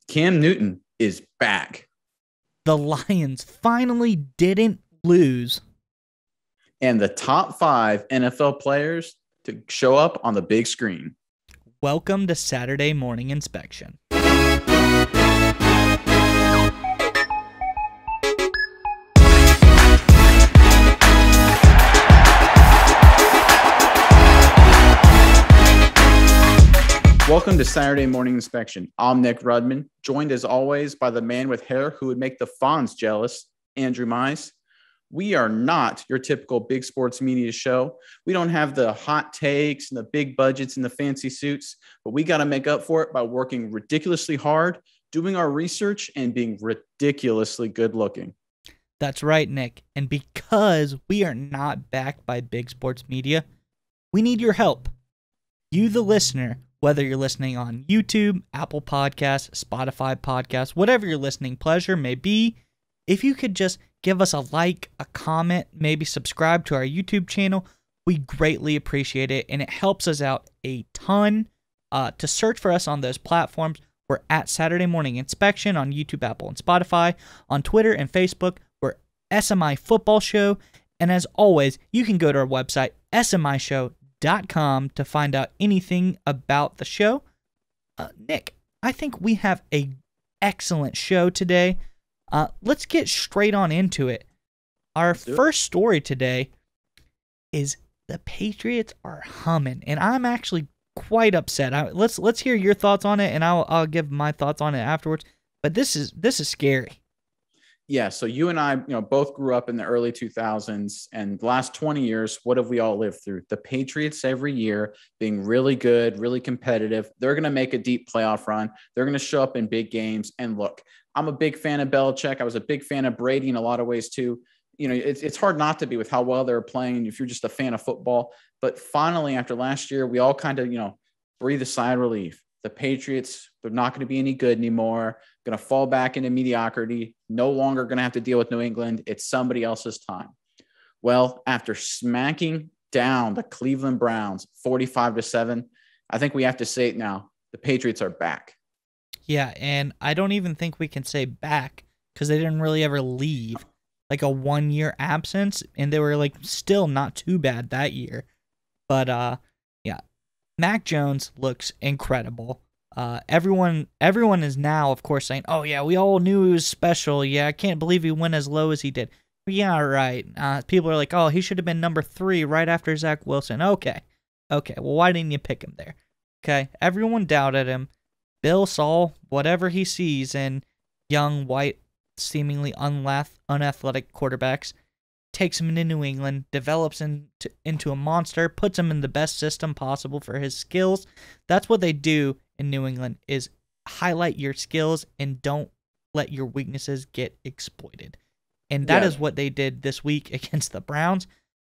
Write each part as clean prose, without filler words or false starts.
Cam Newton is back. The Lions finally didn't lose. And the top 5 NFL players to show up on the big screen. Welcome to Saturday Morning Inspection. Welcome to Saturday Morning Inspection. I'm Nick Rudman, joined as always by the man with hair who would make the Fonz jealous, Andrew Mize. We are not your typical big sports media show. We don't have the hot takes and the big budgets and the fancy suits, but we got to make up for it by working ridiculously hard, doing our research, and being ridiculously good looking. That's right, Nick. And because we are not backed by big sports media, we need your help. You, the listener, whether you're listening on YouTube, Apple Podcasts, Spotify Podcasts, whatever your listening pleasure may be, if you could just give us a like, a comment, maybe subscribe to our YouTube channel, we greatly appreciate it, and it helps us out a ton. To search for us on those platforms, we're at Saturday Morning Inspection on YouTube, Apple, and Spotify. On Twitter and Facebook, we're SMI Football Show. And as always, you can go to our website, smishow.com, to find out anything about the show. Nick, I think we have an excellent show today. Let's get straight on into it. Our first story today is the Patriots are humming, and I'm actually quite upset. Let's hear your thoughts on it, and I'll give my thoughts on it afterwards. But this is scary. Yeah, so you and I, both grew up in the early 2000s, and the last 20 years, what have we all lived through? The Patriots every year being really good, really competitive. They're going to make a deep playoff run. They're going to show up in big games. And look, I'm a big fan of Belichick. I was a big fan of Brady in a lot of ways too. It's hard not to be with how well they're playing if you're just a fan of football. But finally, after last year, we all kind of, breathe a sigh of relief. The Patriots, they're not going to be any good anymore. Going to fall back into mediocrity. No longer going to have to deal with New England. It's somebody else's time. Well, after smacking down the Cleveland Browns 45-7, I think we have to say it now. The Patriots are back. Yeah, and I don't even think we can say back because they didn't really ever leave. Like a 1-year absence, and they were still not too bad that year. But yeah, Mac Jones looks incredible. Everyone is now, of course, saying, "Oh yeah, we all knew he was special. Yeah, I can't believe he went as low as he did." Yeah, right. People are like, "Oh, he should have been number 3 right after Zach Wilson." Okay. Well, why didn't you pick him there? Okay, everyone doubted him. Bill saw whatever he sees in young, white, seemingly unathletic quarterbacks, takes him into New England, develops into a monster, puts him in the best system possible for his skills. That's what they do in New England, is highlight your skills and don't let your weaknesses get exploited. And that is what they did this week against the Browns,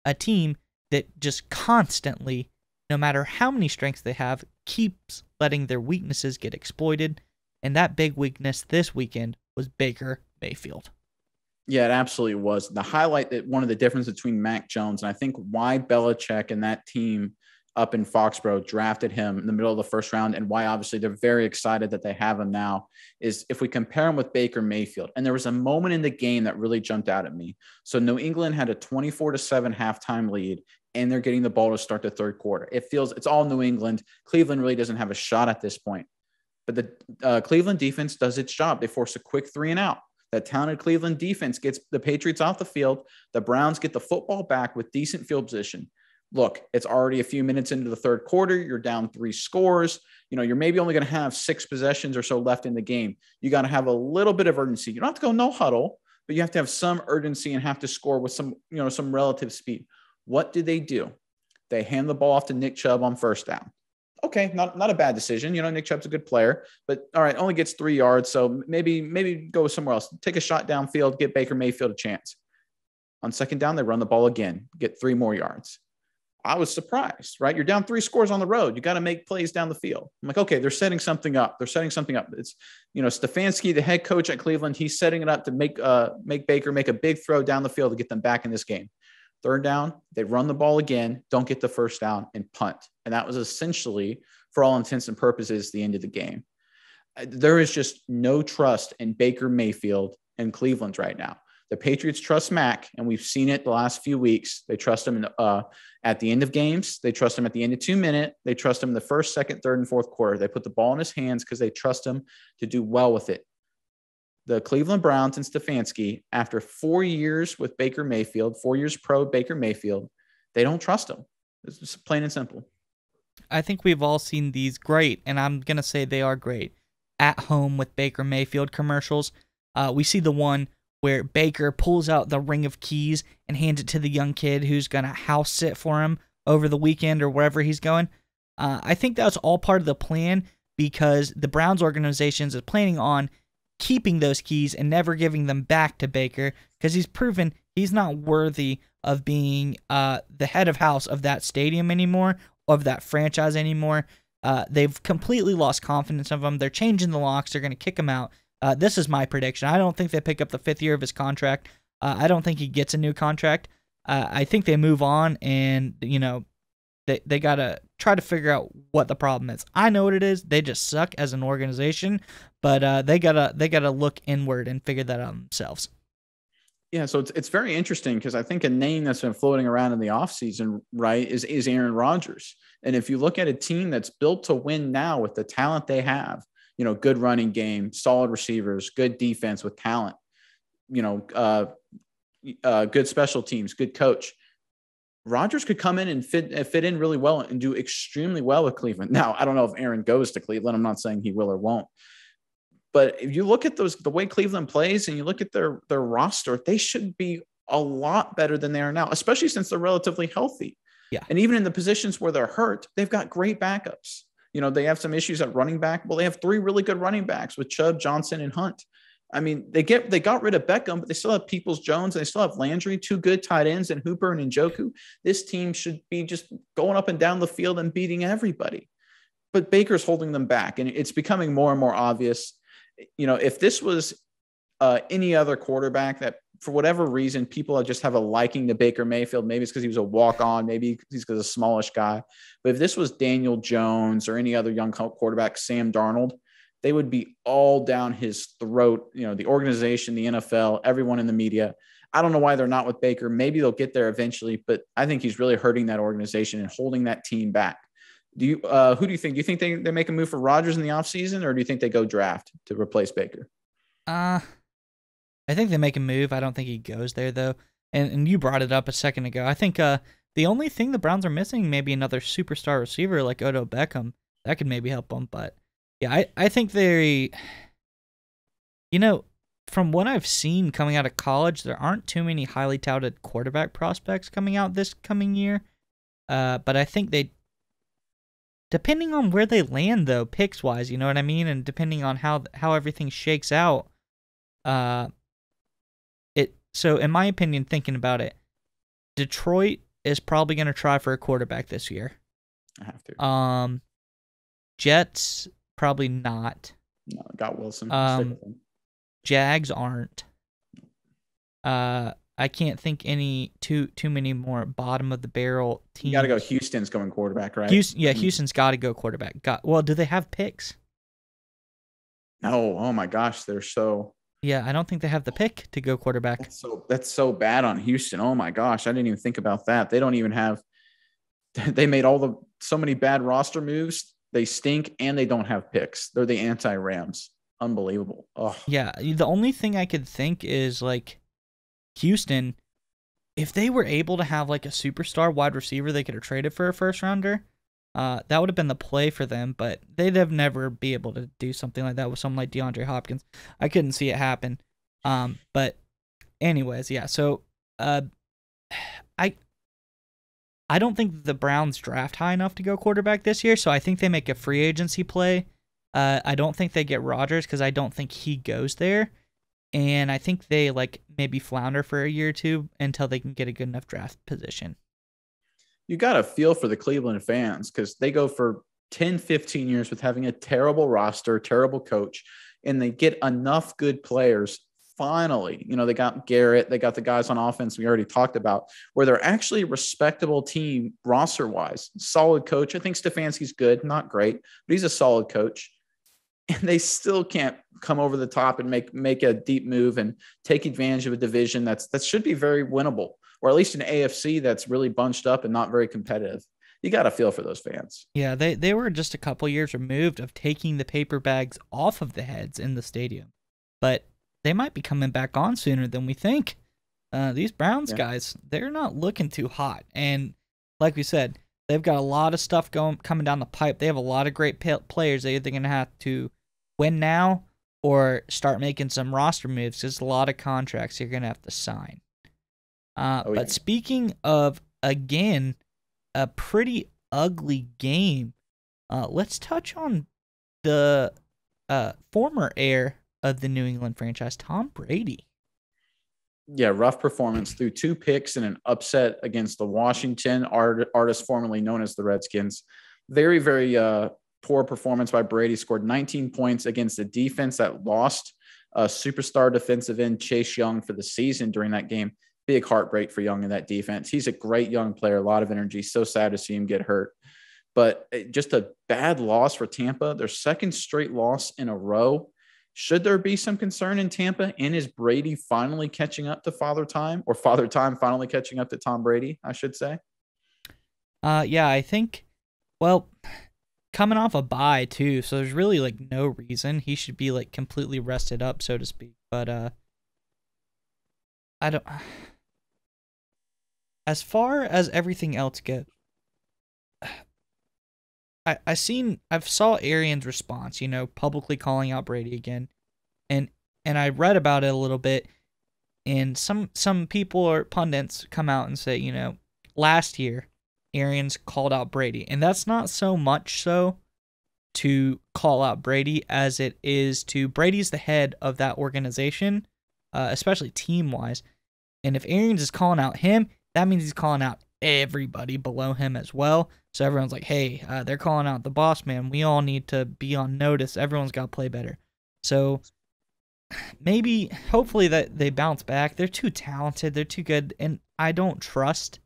a team that just constantly, no matter how many strengths they have, keeps letting their weaknesses get exploited. And that big weakness this weekend was Baker Mayfield. Yeah, it absolutely was. The highlight that one of the difference between Mac Jones, and I think why Belichick and that team up in Foxborough drafted him in the middle of the first round, and why obviously they're very excited that they have him now, is if we compare him with Baker Mayfield. And there was a moment in the game that really jumped out at me. So New England had a 24-7 halftime lead, and they're getting the ball to start the third quarter. It's all New England. Cleveland really doesn't have a shot at this point. But the Cleveland defense does its job. They force a quick 3-and-out. That talented Cleveland defense gets the Patriots off the field. The Browns get the football back with decent field position. Look, it's already a few minutes into the third quarter. You're down 3 scores. You're maybe only going to have 6 possessions or so left in the game. You got to have a little bit of urgency. You don't have to go no huddle, but you have to have some urgency and have to score with some relative speed. What did they do? They hand the ball off to Nick Chubb on first down. Okay, not a bad decision. Nick Chubb's a good player, but all right, only gets 3 yards. So maybe go somewhere else. Take a shot downfield, get Baker Mayfield a chance. On second down, they run the ball again, get 3 more yards. I was surprised, right? You're down 3 scores on the road. You got to make plays down the field. I'm like, okay, they're setting something up. It's, Stefanski, the head coach at Cleveland. He's setting it up to make Baker make a big throw down the field to get them back in this game. Third down, they run the ball again, don't get the first down, and punt. And that was essentially, for all intents and purposes, the end of the game. there is just no trust in Baker Mayfield and Cleveland right now. The Patriots trust Mac, and we've seen it the last few weeks. They trust him at the end of games. They trust him at the end of 2 minutes. They trust him in the first, second, third, and fourth quarter. They put the ball in his hands because they trust him to do well with it. The Cleveland Browns and Stefanski, after 4 years with Baker Mayfield, 4 years pro Baker Mayfield, they don't trust him. It's just plain and simple. I think we've all seen these great, and I'm going to say they are great, at home with Baker Mayfield commercials. We see the one where Baker pulls out the ring of keys and hands it to the young kid who's going to house sit for him over the weekend or wherever he's going. I think that's all part of the plan because the Browns organization is planning on keeping those keys and never giving them back to Baker because he's proven he's not worthy of being the head of house of that stadium anymore, of that franchise anymore. They've completely lost confidence of him. They're changing the locks. They're going to kick him out. This is my prediction. I don't think they pick up the 5th year of his contract. I don't think he gets a new contract. I think they move on, and they gotta try to figure out what the problem is. I know what it is. They just suck as an organization, but they gotta look inward and figure that out themselves. Yeah, so it's very interesting because I think a name that's been floating around in the offseason, right, is Aaron Rodgers. And if you look at a team that's built to win now with the talent they have, good running game, solid receivers, good defense with talent, good special teams, good coach. Rodgers could come in and fit in really well and do extremely well with Cleveland. Now, I don't know if Aaron goes to Cleveland. I'm not saying he will or won't. But if you look at the way Cleveland plays and you look at their roster, they should be a lot better than they are now, especially since they're relatively healthy. Yeah. And even in the positions where they're hurt, they've got great backups. They have some issues at running back. Well, they have 3 really good running backs with Chubb, Johnson, and Hunt. I mean, they got rid of Beckham, but they still have Peoples-Jones. And they still have Landry, 2 good tight ends, and Hooper and Njoku. This team should be just going up and down the field and beating everybody. But Baker's holding them back, and it's becoming more and more obvious. If this was any other quarterback that, for whatever reason, people just have a liking to Baker Mayfield, maybe it's because he was a walk-on, maybe he's because a smallish guy. But if this was Daniel Jones or any other young quarterback, Sam Darnold, they would be all down his throat, the organization, the NFL, everyone in the media. I don't know why they're not with Baker. Maybe they'll get there eventually, but I think he's really hurting that organization and holding that team back. Who do you think? Do you think they make a move for Rodgers in the offseason, or do you think they go draft to replace Baker? I think they make a move. I don't think he goes there, though. And you brought it up a second ago. I think the only thing the Browns are missing, maybe another superstar receiver like Odell Beckham. That could maybe help them. But, yeah, I think they from what I've seen coming out of college, there aren't too many highly touted quarterback prospects coming out this coming year. But I think depending on where they land, though, picks-wise, you know what I mean? And depending on how everything shakes out, so in my opinion, thinking about it, Detroit is probably going to try for a quarterback this year. I have to. Jets, probably not. No, got Wilson. Jags aren't. I can't think any too many more bottom of the barrel teams. You got to go. Houston's going quarterback, right? Houston's got to go quarterback. Well, do they have picks? No. Oh my gosh, they're so. Yeah, I don't think they have the pick to go quarterback. That's so bad on Houston. Oh my gosh, I didn't even think about that. They don't even have. They made so many bad roster moves. They stink, and they don't have picks. They're the anti-Rams. Unbelievable. Oh. Yeah, the only thing I could think is like Houston, if they were able to have like a superstar wide receiver they could have traded for a first rounder, that would have been the play for them, but they'd have never be able to do something like that with someone like DeAndre Hopkins. I couldn't see it happen. But anyways, yeah, so I don't think the Browns draft high enough to go quarterback this year, so I think they make a free agency play. I don't think they get Rodgers because I don't think he goes there. And I think they maybe flounder for a year or two until they can get a good enough draft position. You got to feel for the Cleveland fans because they go for 10, 15 years with having a terrible roster, terrible coach, and they get enough good players. Finally, they got Garrett, they got the guys on offense we already talked about, where they're actually a respectable team roster-wise. Solid coach. I think Stefanski's good, not great, but he's a solid coach. and they still can't come over the top and make a deep move and take advantage of a division that should be very winnable, or at least an AFC that's really bunched up and not very competitive. You got to feel for those fans. Yeah, they were just a couple years removed of taking the paper bags off of the heads in the stadium, but they might be coming back on sooner than we think. These Browns guys, they're not looking too hot, and like we said, they've got a lot of stuff coming down the pipe. They have a lot of great players. They're either going to have to win now or start making some roster moves. There's a lot of contracts you're going to have to sign. But speaking of, again, a pretty ugly game, let's touch on the former heir of the New England franchise, Tom Brady. Yeah, rough performance, threw 2 picks in an upset against the Washington artists formerly known as the Redskins. Very, very poor performance by Brady. Scored 19 points against a defense that lost a superstar defensive end, Chase Young, for the season during that game. Big heartbreak for Young in that defense. He's a great young player, a lot of energy. So sad to see him get hurt. But just a bad loss for Tampa. Their second straight loss in a row. Should there be some concern in Tampa? And is Brady finally catching up to Father Time, or Father Time finally catching up to Tom Brady, I should say? Yeah, I think, well, coming off a bye too, so there's really like no reason he should be like completely rested up, so to speak. But I don't. As far as everything else goes, I've saw Arians' response, publicly calling out Brady again, and I read about it a little bit, and some people or pundits come out and say, last year Arians called out Brady, and that's not so much so to call out Brady as it is to Brady's the head of that organization, especially team-wise, and if Arians is calling out him, that means he's calling out everybody below him as well. So everyone's like, hey, they're calling out the boss man. We all need to be on notice. Everyone's got to play better. So maybe, hopefully that they bounce back. They're too talented. They're too good. And I don't trust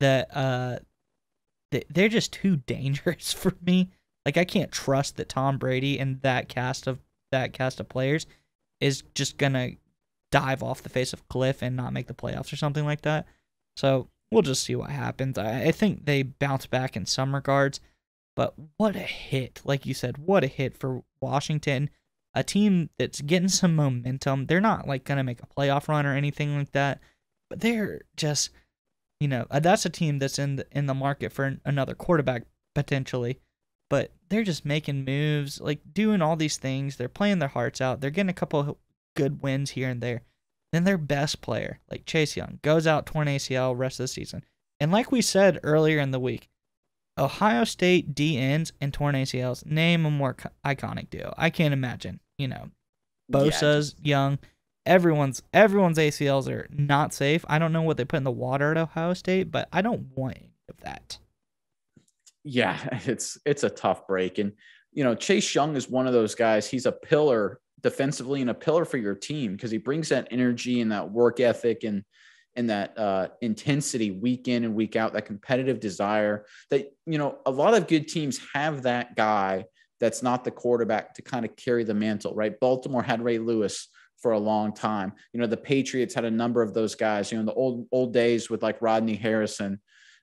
that they're just too dangerous for me. Like, I can't trust that Tom Brady and that cast of players is just going to dive off the face of a cliff and not make the playoffs or something like that. So we'll just see what happens. I think they bounce back in some regards, but what a hit. Like you said, what a hit for Washington, a team that's getting some momentum. They're not like going to make a playoff run or anything like that, but they're just, that's a team that's in the market for another quarterback potentially, but they're just making moves, like doing all these things. They're playing their hearts out. They're getting a couple good wins here and there. Then their best player, like Chase Young, goes out torn ACL rest of the season. And like we said earlier in the week, Ohio State DNs and torn ACLs, name a more iconic duo. I can't imagine. Bosa's, Young, everyone's ACLs are not safe. I don't know what they put in the water at Ohio State, but I don't want any of that. Yeah, it's a tough break. And, Chase Young is one of those guys. He's a pillar defensively and a pillar for your team because he brings that energy and that work ethic and that intensity week in and week out, that competitive desire that, a lot of good teams have that guy that's not the quarterback to kind of carry the mantle, right? Baltimore had Ray Lewis for a long time. The Patriots had a number of those guys, in the old days with like Rodney Harrison.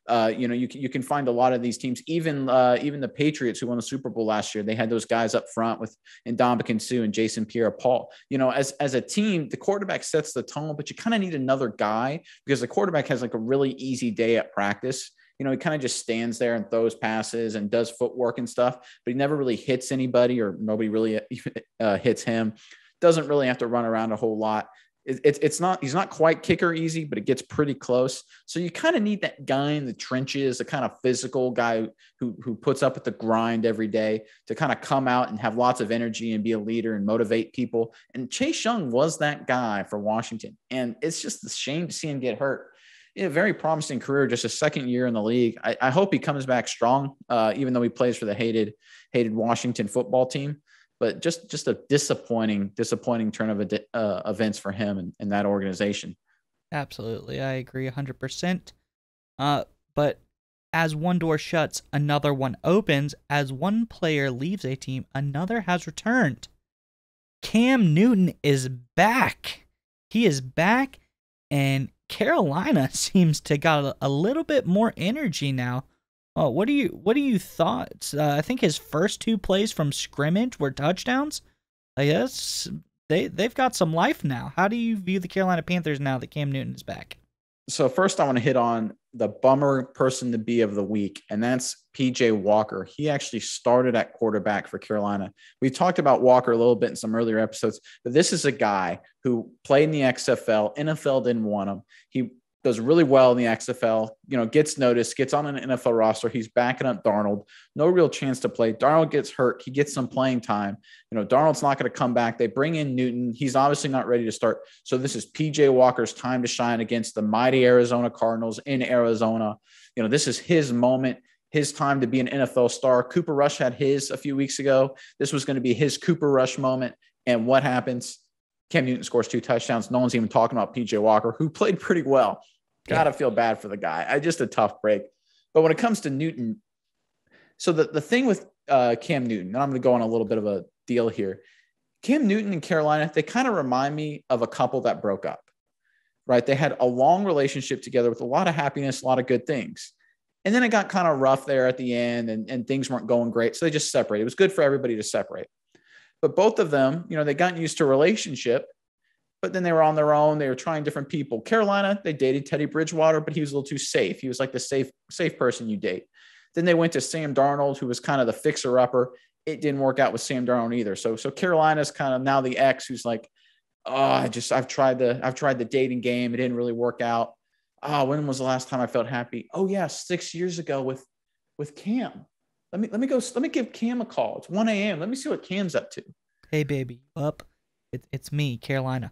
You can find a lot of these teams, even the Patriots who won the Super Bowl last year. They had those guys up front with Ndamukong Suh and Jason Pierre-Paul. As a team, the quarterback sets the tone, but you kind of need another guy because the quarterback has like a really easy day at practice. He kind of just stands there and throws passes and does footwork and stuff, but he never really hits anybody or nobody really hits him. Doesn't really have to run around a whole lot. He's not quite kicker easy, but it gets pretty close. So you kind of need that guy in the trenches, the kind of physical guy who puts up with the grind every day to kind of come out and have lots of energy and be a leader and motivate people. And Chase Young was that guy for Washington. And it's just a shame to see him get hurt. Very promising career, just a second year in the league. I hope he comes back strong, even though he plays for the hated Washington football team. But just a disappointing turn of events for him and that organization. Absolutely. I agree 100%. But as one door shuts, another one opens. As one player leaves a team, another has returned. Cam Newton is back. He is back, and Carolina seems to got a little bit more energy now. What do you thoughts? I think his first 2 plays from scrimmage were touchdowns. I guess they've got some life now. How do you view the Carolina Panthers now that Cam Newton is back? So first I want to hit on the bummer person to be of the week, and that's PJ Walker. He actually started at quarterback for Carolina. We talked about Walker a little bit in some earlier episodes, but this is a guy who played in the XFL. NFL didn't want him. He does really well in the XFL, gets noticed, gets on an NFL roster. He's backing up Darnold. No real chance to play. Darnold gets hurt. He gets some playing time. Darnold's not going to come back. They bring in Newton. He's obviously not ready to start. So this is PJ Walker's time to shine against the mighty Arizona Cardinals in Arizona. This is his moment, his time to be an NFL star. Cooper Rush had his a few weeks ago. This was going to be his Cooper Rush moment. And what happens? Cam Newton scores 2 touchdowns. No one's even talking about PJ Walker, who played pretty well. Gotta feel bad for the guy. Just a tough break. But when it comes to Newton, so the thing with Cam Newton, and I'm going to go on a little bit of a deal here. Cam Newton and Carolina, they kind of remind me of a couple that broke up, right? They had a long relationship together with a lot of happiness, a lot of good things. And then it got kind of rough there at the end, and things weren't going great. So they just separated. It was good for everybody to separate. But both of them, they got used to a relationship. But then they were on their own. They were trying different people. Carolina, they dated Teddy Bridgewater, but he was a little too safe. He was like the safe person you date. Then they went to Sam Darnold, who was kind of the fixer-upper. It didn't work out with Sam Darnold either. So Carolina's kind of now the ex who's like, I've tried the dating game. It didn't really work out. When was the last time I felt happy? Oh yeah, 6 years ago with Cam. Let me give Cam a call. It's 1 a.m. Let me see what Cam's up to. Hey baby, up. It's me, Carolina.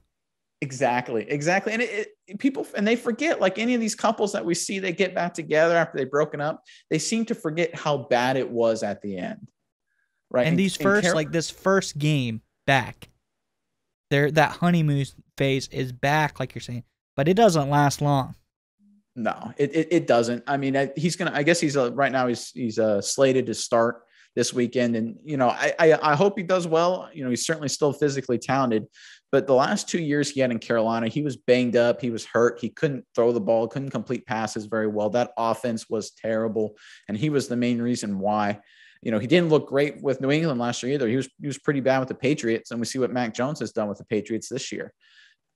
Exactly. And people, and they forget, like any of these couples that we see, they get back together after they've broken up. They seem to forget how bad it was at the end. Right. And this first game back, that honeymoon phase is back, like you're saying, but it doesn't last long. No, it doesn't. I mean, I guess he's right now he's slated to start this weekend. And, I hope he does well. He's certainly still physically talented, but the last 2 years he had in Carolina, he was banged up. He was hurt. He couldn't throw the ball, couldn't complete passes very well. That offense was terrible. And he was the main reason why, he didn't look great with New England last year either. He was pretty bad with the Patriots. And we see what Mac Jones has done with the Patriots this year.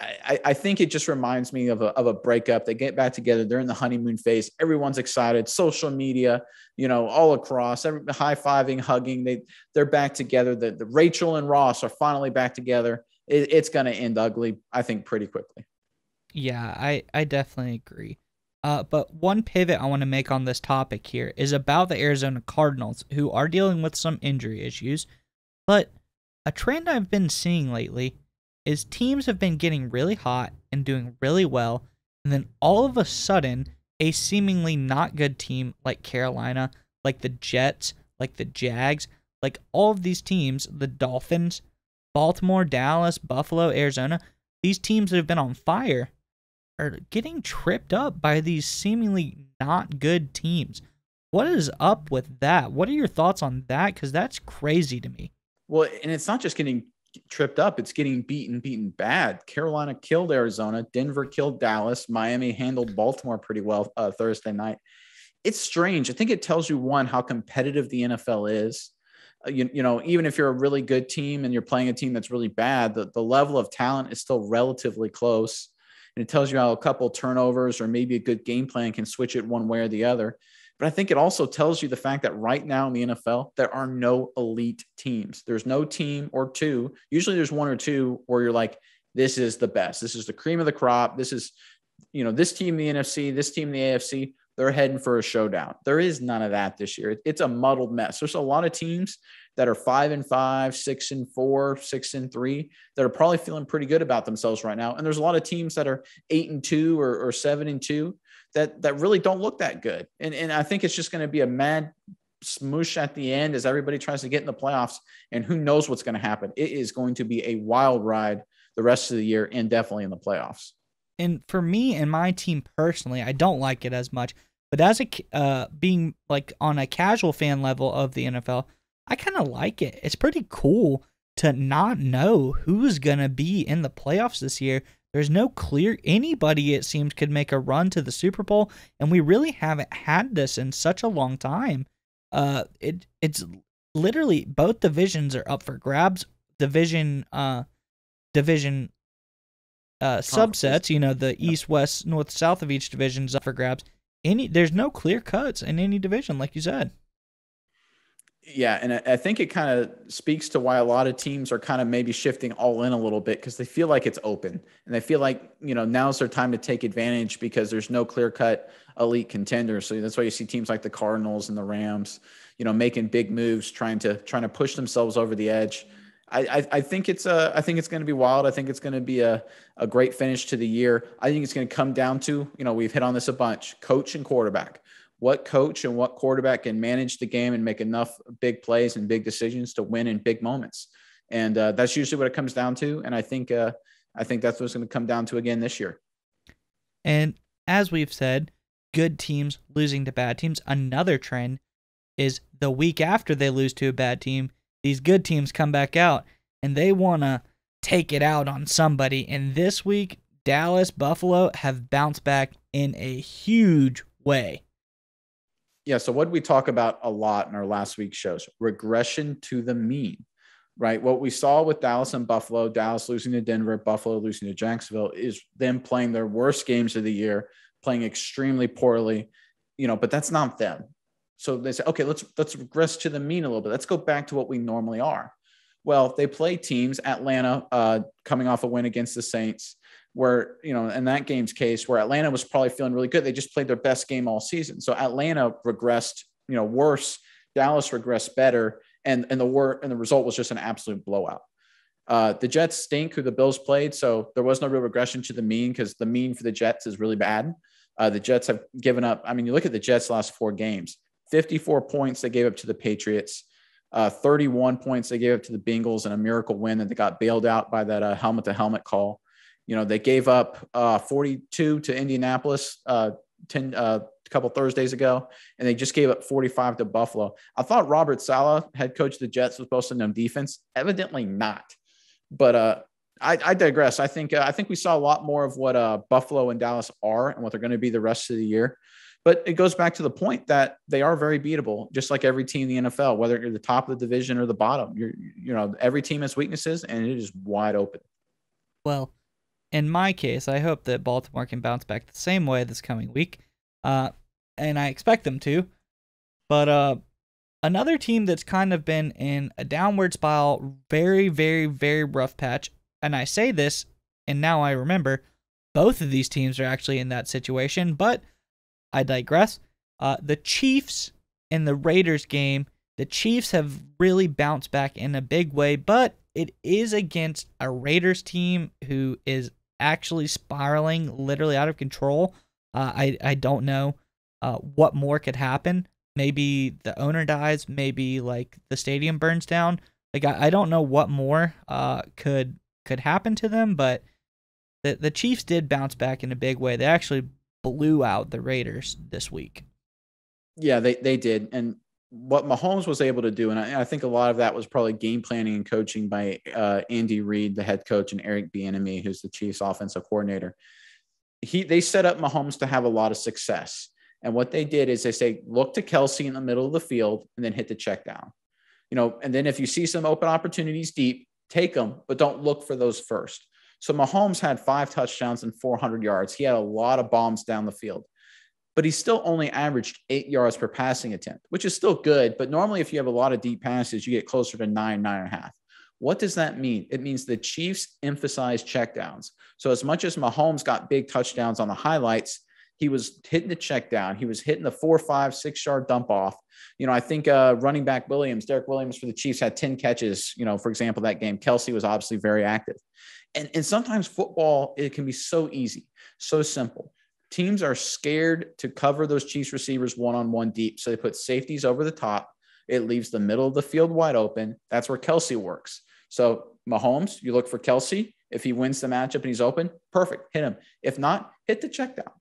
I think it just reminds me of a breakup. They get back together. They're in the honeymoon phase. Everyone's excited. Social media, all across, high-fiving, hugging. They're back together. The Rachel and Ross are finally back together. It's going to end ugly, I think, pretty quickly. Yeah, I definitely agree. But one pivot I want to make on this topic here is about the Arizona Cardinals, who are dealing with some injury issues. But a trend I've been seeing lately is teams have been getting really hot and doing really well, and then all of a sudden, a seemingly not good team like Carolina, like the Jets, like the Jags, like all of these teams, the Dolphins, Baltimore, Dallas, Buffalo, Arizona, these teams that have been on fire are getting tripped up by these seemingly not good teams. What is up with that? What are your thoughts on that? Because that's crazy to me. Well, and it's not just getting tripped up, it's getting beaten bad. Carolina killed Arizona. Denver killed Dallas. Miami handled Baltimore pretty well Thursday night. It's strange. I think it tells you, one, how competitive the NFL is. Even if you're a really good team and you're playing a team that's really bad, the level of talent is still relatively close. And it tells you how a couple turnovers or maybe a good game plan can switch it one way or the other. But I think it also tells you the fact that right now in the NFL, there are no elite teams. There's no team or two. Usually there's one or two where you're like, this is the best. This is the cream of the crop. This is, this team in the NFC, this team in the AFC, they're heading for a showdown. There is none of that this year. It's a muddled mess. There's a lot of teams that are 5-5, 6-4, 6-3 that are probably feeling pretty good about themselves right now. And there's a lot of teams that are 8-2 or 7-2 that really don't look that good. And I think it's just going to be a mad smoosh at the end as everybody tries to get in the playoffs, and who knows what's going to happen. It is going to be a wild ride the rest of the year and definitely in the playoffs. And for me and my team personally, I don't like it as much But as being like on a casual fan level of the NFL, I kind of like it. It's pretty cool to not know who's going to be in the playoffs this year. There's no clear anybody, it seems, could make a run to the Super Bowl, and we really haven't had this in such a long time. It's literally both divisions are up for grabs. Division subsets, the East, West, North, South of each division is up for grabs. There's no clear cuts in any division, like you said. Yeah, and I think it kind of speaks to why a lot of teams are kind of maybe shifting all in a little bit because they feel like it's open and they feel like, now's their time to take advantage because there's no clear-cut elite contenders. So that's why you see teams like the Cardinals and the Rams, making big moves, trying to push themselves over the edge. I think it's going to be wild. I think it's going to be a great finish to the year. I think it's going to come down to, we've hit on this a bunch, coach and quarterback. What coach and what quarterback can manage the game and make enough big plays and big decisions to win in big moments. And that's usually what it comes down to. And I think that's what it's going to come down to again this year. And as we've said, good teams losing to bad teams. Another trend is the week after they lose to a bad team, these good teams come back out and they want to take it out on somebody. And this week, Dallas, Buffalo have bounced back in a huge way. Yeah, so what did we talk about a lot in our last week's shows? Regression to the mean, right? What we saw with Dallas and Buffalo, Dallas losing to Denver, Buffalo losing to Jacksonville, is them playing their worst games of the year, playing extremely poorly, but that's not them. So they say, okay, let's regress to the mean a little bit. Let's go back to what we normally are. Well, they play teams, Atlanta coming off a win against the Saints, where, in that game's case, where Atlanta was probably feeling really good. They just played their best game all season. So Atlanta regressed, worse. Dallas regressed better. And the result was just an absolute blowout. The Jets stink, who the Bills played. So there was no real regression to the mean because the mean for the Jets is really bad. The Jets have given up. I mean, you look at the Jets' last 4 games, 54 points they gave up to the Patriots, 31 points they gave up to the Bengals in a miracle win that they got bailed out by that helmet-to-helmet call. They gave up 42 to Indianapolis a couple Thursdays ago, and they just gave up 45 to Buffalo. I thought Robert Saleh, head coach of the Jets, was supposed to know defense. Evidently not. But I digress. I think we saw a lot more of what Buffalo and Dallas are and what they're going to be the rest of the year. But it goes back to the point that they are very beatable, just like every team in the NFL, whether you're the top of the division or the bottom. Every team has weaknesses, and it is wide open. Well, in my case, I hope that Baltimore can bounce back the same way this coming week, and I expect them to. But another team that's kind of been in a downward spiral, very, very, very rough patch, and I say this, and now I remember, both of these teams are actually in that situation, but I digress. The Chiefs and the Raiders game, the Chiefs have really bounced back in a big way, but it is against a Raiders team who is actually spiraling literally out of control. I don't know what more could happen. Maybe the owner dies. Maybe like the stadium burns down. Like I don't know what more could happen to them. But the Chiefs did bounce back in a big way. They actually blew out the Raiders this week. Yeah, they did. And what Mahomes was able to do, and I think a lot of that was probably game planning and coaching by Andy Reid, the head coach, and Eric Bieniemy, who's the Chiefs offensive coordinator. They set up Mahomes to have a lot of success. And what they did is they say, look to Kelsey in the middle of the field and then hit the check down. And then if you see some open opportunities deep, take them, but don't look for those first. So Mahomes had 5 touchdowns and 400 yards. He had a lot of bombs down the field. But he still only averaged 8 yards per passing attempt, which is still good. But normally if you have a lot of deep passes, you get closer to 9.5. What does that mean? It means the Chiefs emphasize checkdowns. So as much as Mahomes got big touchdowns on the highlights, he was hitting the check down. He was hitting the 4, 5, 6 yard dump off. I think running back Derek Williams for the Chiefs had 10 catches, for example, that game. Kelsey was obviously very active. And sometimes football, it can be so easy, so simple. Teams are scared to cover those Chiefs receivers one-on-one deep. So they put safeties over the top. It leaves the middle of the field wide open. That's where Kelsey works. So Mahomes, you look for Kelsey. If he wins the matchup and he's open, perfect, hit him. If not, hit the check down.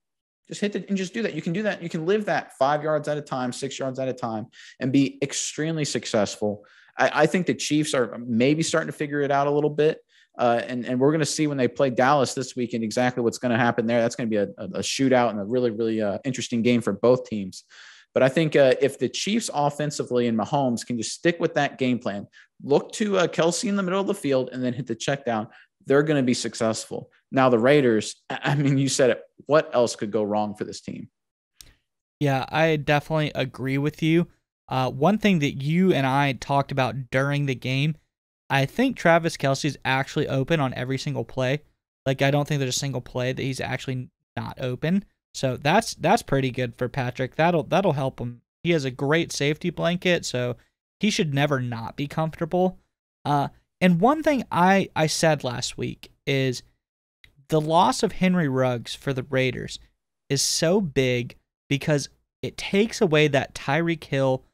Just hit it and just do that. You can do that. You can live that 5 yards at a time, 6 yards at a time, and be extremely successful. I think the Chiefs are maybe starting to figure it out a little bit. And we're going to see when they play Dallas this weekend exactly what's going to happen there. That's going to be a shootout and a really, really interesting game for both teams. But I think if the Chiefs offensively and Mahomes can just stick with that game plan, look to Kelsey in the middle of the field and then hit the check down, they're going to be successful. Now the Raiders, I mean, you said it. What else could go wrong for this team? Yeah, I definitely agree with you. One thing that you and I talked about during the game, I think Travis Kelce's actually open on every single play. Like, I don't think there's a single play that he's actually not open. So that's pretty good for Patrick. That'll help him. He has a great safety blanket, so he should never not be comfortable. And one thing I said last week is the loss of Henry Ruggs for the Raiders is so big because it takes away that Tyreek Hill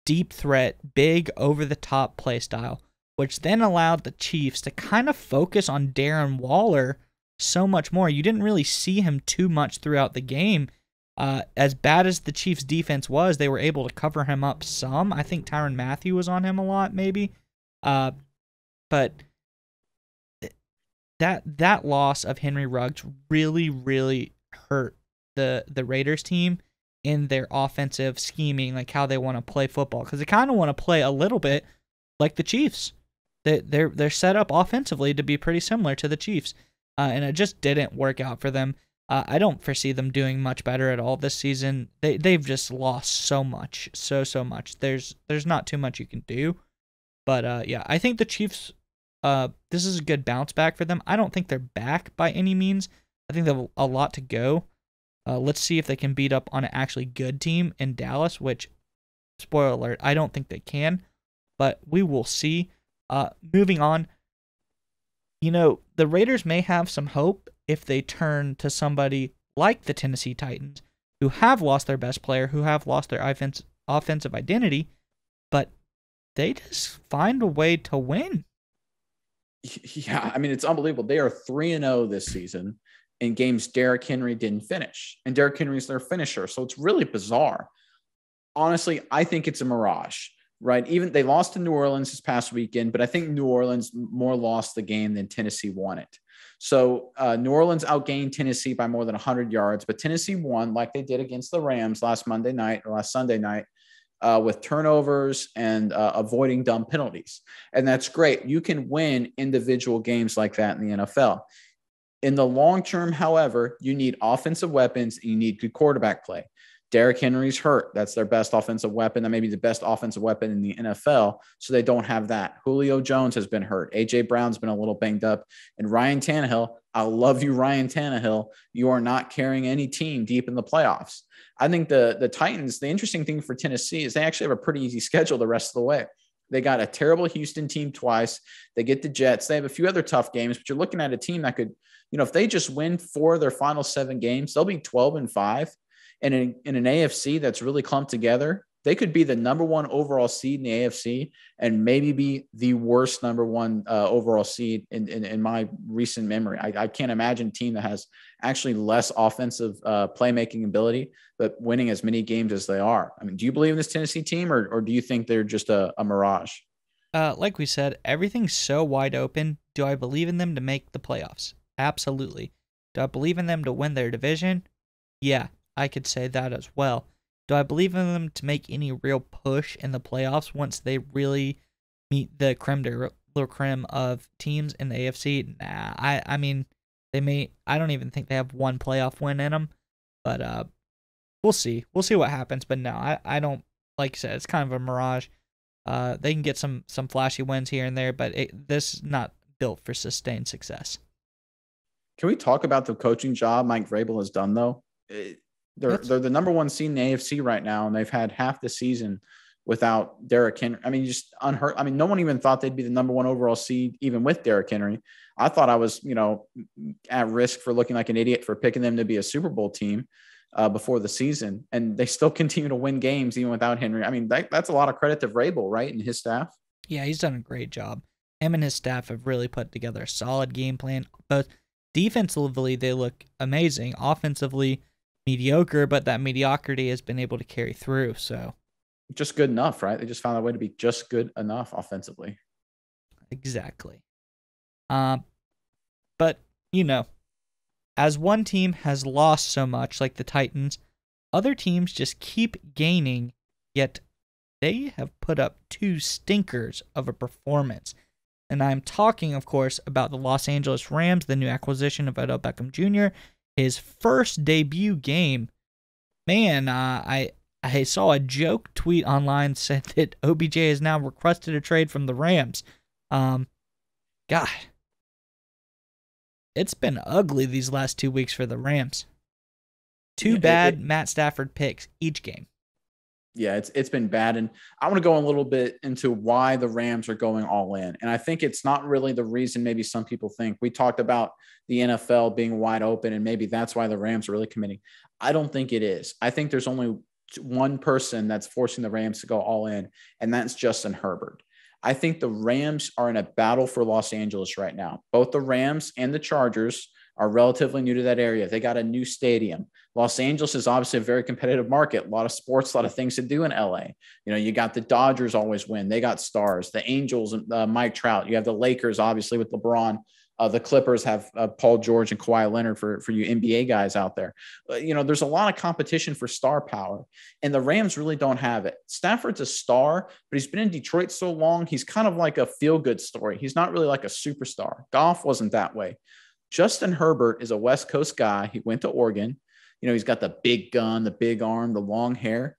deep threat, big over-the-top play style, which then allowed the Chiefs to kind of focus on Darren Waller so much more. You didn't really see him too much throughout the game. As bad as the Chiefs' defense was, they were able to cover him up some. I think Tyrann Mathieu was on him a lot, maybe. But that loss of Henry Ruggs really, really hurt the Raiders team in their offensive scheming, like how they want to play football, because they kind of want to play a little bit like the Chiefs. They're set up offensively to be pretty similar to the Chiefs, and it just didn't work out for them. I don't foresee them doing much better at all this season. They've just lost so much, so much. There's not too much you can do, but yeah, I think the Chiefs. This is a good bounce back for them. I don't think they're back by any means. I think they have a lot to go. Let's see if they can beat up on an actually good team in Dallas, which, spoiler alert, I don't think they can, but we will see. Moving on, the Raiders may have some hope if they turn to somebody like the Tennessee Titans, who have lost their best player, who have lost their offensive identity, but they just find a way to win. Yeah, I mean, it's unbelievable. They are 3-0 this season in games Derrick Henry didn't finish, and Derrick Henry's their finisher. So it's really bizarre. Honestly, I think it's a mirage, right? Even they lost to New Orleans this past weekend, but I think New Orleans more lost the game than Tennessee won it. So New Orleans outgained Tennessee by more than 100 yards, but Tennessee won like they did against the Rams last Sunday night. With turnovers and avoiding dumb penalties. And that's great. You can win individual games like that in the NFL. In the long term, however, you need offensive weapons and you need good quarterback play. Derrick Henry's hurt. That's their best offensive weapon. That may be the best offensive weapon in the NFL. So they don't have that. Julio Jones has been hurt. A.J. Brown's been a little banged up. And Ryan Tannehill, I love you, Ryan Tannehill. You are not carrying any team deep in the playoffs. I think the Titans, the interesting thing for Tennessee is they actually have a pretty easy schedule the rest of the way. They got a terrible Houston team twice. They get the Jets. They have a few other tough games, but you're looking at a team that could, if they just win 4 of their final 7 games, they'll be 12-5. And in an AFC that's really clumped together, they could be the number 1 overall seed in the AFC and maybe be the worst number 1 overall seed in my recent memory. I can't imagine a team that has actually less offensive playmaking ability, but winning as many games as they are. I mean, do you believe in this Tennessee team or do you think they're just a mirage? Like we said, everything's so wide open. Do I believe in them to make the playoffs? Absolutely. Do I believe in them to win their division? Yeah, I could say that as well. Do I believe in them to make any real push in the playoffs once they really meet the creme de la creme of teams in the AFC? Nah, I mean, they may. I don't even think they have one playoff win in them, but we'll see. We'll see what happens. But no, I don't. Like I said, it's kind of a mirage. They can get some flashy wins here and there, but this is not built for sustained success. Can we talk about the coaching job Mike Vrabel has done though? They're the number 1 seed in the AFC right now, and they've had half the season without Derrick Henry. I mean, just unheard. I mean, no one even thought they'd be the number 1 overall seed, even with Derrick Henry. I thought I was, at risk for looking like an idiot for picking them to be a Super Bowl team before the season, and they still continue to win games even without Henry. I mean, that's a lot of credit to Vrabel, right, and his staff. Yeah, he's done a great job. Him and his staff have really put together a solid game plan. Both defensively, they look amazing. Offensively, mediocre, but that mediocrity has been able to carry through. So just good enough, right? They just found a way to be just good enough offensively. exactly. But as one team has lost so much, like the Titans, other teams just keep gaining, yet they have put up two stinkers of a performance. And I'm talking, of course, about the Los Angeles Rams, the new acquisition of Odell Beckham Jr., his first debut game. Man, I saw a joke tweet online said that OBJ has now requested a trade from the Rams. God, it's been ugly these last 2 weeks for the Rams. Two bad Matt Stafford picks each game. Yeah, it's been bad. And I want to go a little bit into why the Rams are going all in. And I think it's not really the reason maybe some people think. We talked about the NFL being wide open, and maybe that's why the Rams are really committing. I don't think it is. I think there's only one person that's forcing the Rams to go all in, and that's Justin Herbert. I think the Rams are in a battle for Los Angeles right now. Both the Rams and the Chargers are relatively new to that area. They got a new stadium. Los Angeles is obviously a very competitive market. A lot of sports, a lot of things to do in LA. You got the Dodgers always win. They got stars. The Angels, Mike Trout. You have the Lakers, obviously, with LeBron. The Clippers have Paul George and Kawhi Leonard for you NBA guys out there. There's a lot of competition for star power, and the Rams really don't have it. Stafford's a star, but he's been in Detroit so long, he's kind of like a feel-good story. He's not really like a superstar. Goff wasn't that way. Justin Herbert is a West Coast guy. He went to Oregon. He's got the big gun, the big arm, the long hair.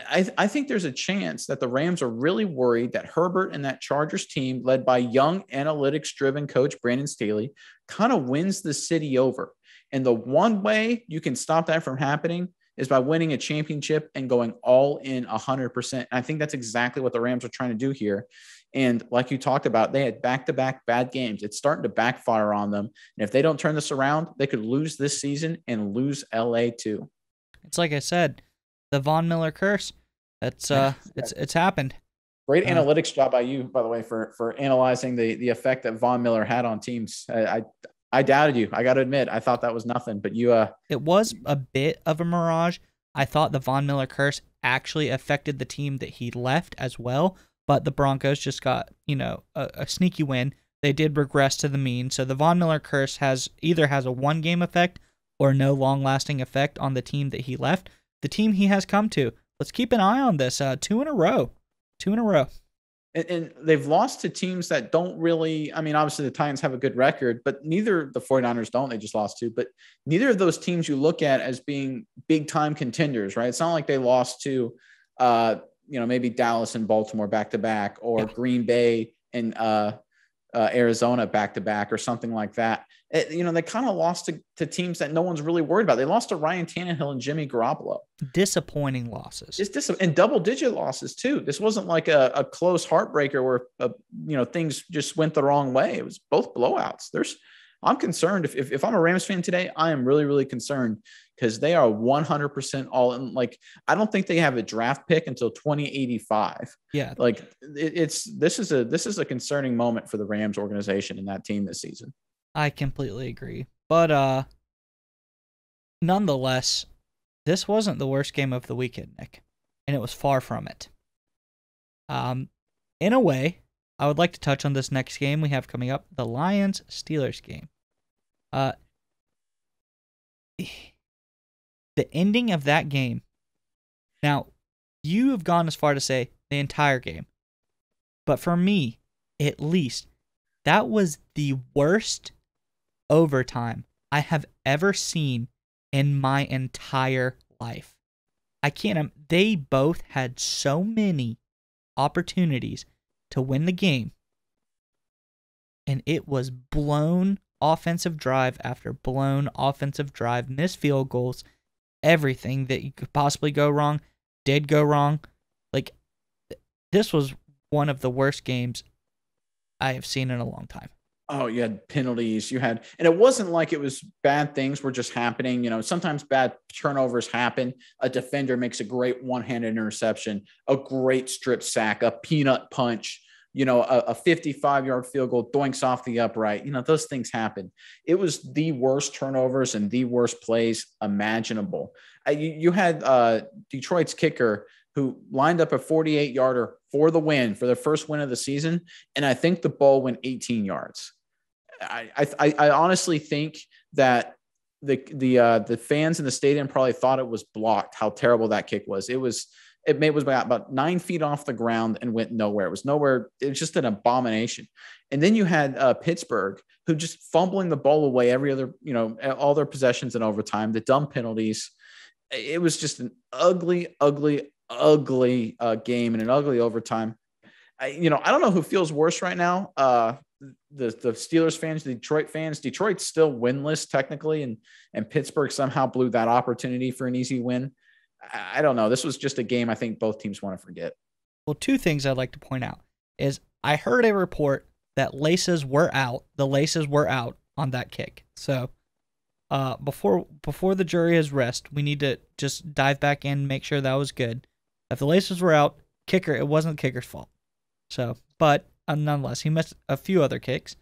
I think there's a chance that the Rams are really worried that Herbert and that Chargers team, led by young, analytics-driven coach Brandon Staley, kind of wins the city over. And the one way you can stop that from happening is by winning a championship and going all in 100%. And I think that's exactly what the Rams are trying to do here. And like you talked about, they had back-to-back bad games. It's starting to backfire on them. And if they don't turn this around, they could lose this season and lose LA too. It's like I said, the Von Miller curse. It's happened. Great analytics job by you, by the way, for analyzing the effect that Von Miller had on teams. I doubted you. I got to admit, I thought that was nothing, but you. It was a bit of a mirage. I thought the Von Miller curse actually affected the team that he left as well. But the Broncos just got, a sneaky win. They did regress to the mean. So the Von Miller curse either has a one-game effect or no long-lasting effect on the team that he left. The team he has come to. Let's keep an eye on this. 2 in a row. 2 in a row. And they've lost to teams that don't really, obviously the Titans have a good record, but neither the 49ers don't. They just lost to. But neither of those teams you look at as being big-time contenders, right? It's not like they lost to maybe Dallas and Baltimore back-to-back, or Green Bay and Arizona back-to-back, or something like that. They kind of lost to teams that no one's really worried about. They lost to Ryan Tannehill and Jimmy Garoppolo. Disappointing losses. And double-digit losses, too. This wasn't like a close heartbreaker where, things just went the wrong way. It was both blowouts. I'm concerned. If I'm a Rams fan today, I am really, really concerned, because they are 100% all in. Like, I don't think they have a draft pick until 2085. Yeah. Like, this is a concerning moment for the Rams organization and that team this season. I completely agree. But nonetheless, this wasn't the worst game of the weekend, Nick, and it was far from it. In a way, I would like to touch on this next game we have coming up, the Lions-Steelers game. The ending of that game. Now, you have gone as far to say the entire game. But for me, at least, that was the worst overtime I have ever seen in my entire life. They both had so many opportunities to win the game, and it was blown offensive drive after blown offensive drive, missed field goals, everything that you could possibly go wrong did go wrong. Like, this was one of the worst games I have seen in a long time. Oh, you had penalties. And it wasn't like it was bad things were just happening. Sometimes bad turnovers happen. A defender makes a great one-handed interception, a great strip sack, a peanut punch, a 55-yard field goal doinks off the upright. Those things happen. It was the worst turnovers and the worst plays imaginable. You had Detroit's kicker who lined up a 48-yarder for the win, for the first win of the season, and I think the ball went 18 yards. I honestly think that the fans in the stadium probably thought it was blocked, how terrible that kick was. It was about 9 feet off the ground and went nowhere. It was nowhere. It was just an abomination. And then you had Pittsburgh, who just fumbling the ball away every other, all their possessions in overtime, the dumb penalties. It was just an ugly, ugly, ugly game and an ugly overtime. I don't know who feels worse right now. The Steelers fans, the Detroit fans. Detroit's still winless technically, and Pittsburgh somehow blew that opportunity for an easy win. I don't know. This was just a game I think both teams want to forget. Well, two things I'd like to point out is I heard a report that laces were out. The laces were out on that kick. So before the jury has rest, we need to just dive back in and make sure that was good. If the laces were out, kicker, it wasn't the kicker's fault. So, but nonetheless, he missed a few other kicks.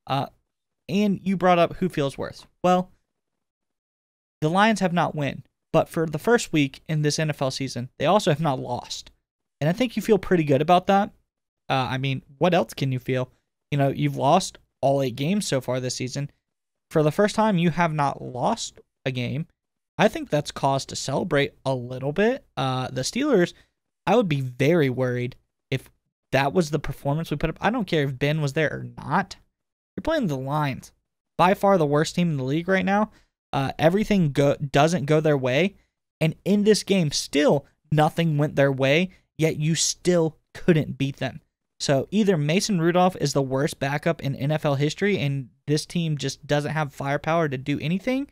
And you brought up who feels worse. Well, the Lions have not won. But for the first week in this NFL season, they also have not lost. And I think you feel pretty good about that. What else can you feel? You've lost all 8 games so far this season. For the first time, you have not lost a game. I think that's cause to celebrate a little bit. The Steelers, I would be very worried if that was the performance we put up. I don't care if Ben was there or not. You're playing the Lions. By far the worst team in the league right now. Everything doesn't go their way. And in this game, still nothing went their way, yet you still couldn't beat them. So either Mason Rudolph is the worst backup in NFL history, and this team just doesn't have firepower to do anything,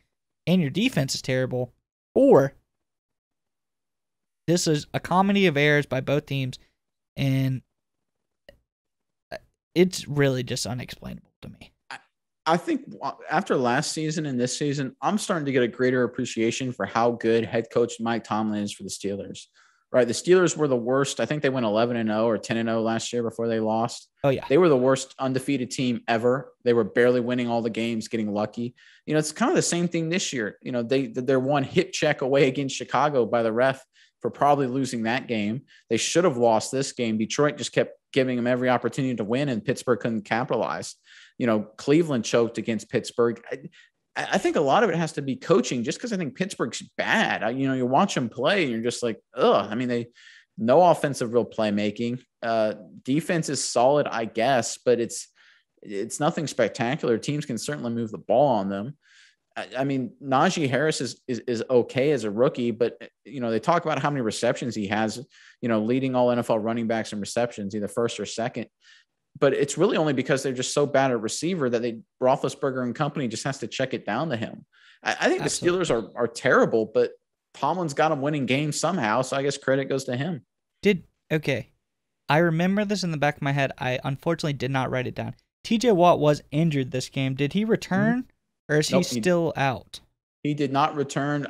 and your defense is terrible, or this is a comedy of errors by both teams, and it's really just unexplainable to me. I think after last season and this season, I'm starting to get a greater appreciation for how good head coach Mike Tomlin is for the Steelers. Right, the Steelers were the worst. I think they went 11-0 or 10-0 last year before they lost. Oh yeah, they were the worst undefeated team ever. They were barely winning all the games, getting lucky. It's kind of the same thing this year. They're one hit check away against Chicago by the ref for probably losing that game. They should have lost this game. Detroit just kept giving them every opportunity to win, and Pittsburgh couldn't capitalize. Cleveland choked against Pittsburgh. I think a lot of it has to be coaching, just because I think Pittsburgh's bad. You watch them play and you're just like, ugh. They no offensive real playmaking. Defense is solid, I guess, but it's nothing spectacular. Teams can certainly move the ball on them. Najee Harris is okay as a rookie, but they talk about how many receptions he has, leading all NFL running backs in receptions, either first or second. But it's really only because they're just so bad at receiver that Roethlisberger and company just has to check it down to him. I think Absolutely. The Steelers are terrible, but Tomlin's got them winning games somehow, so I guess credit goes to him. Okay. I remember this in the back of my head. I unfortunately did not write it down. TJ Watt was injured this game. Did he return, or is he still out? He did not return.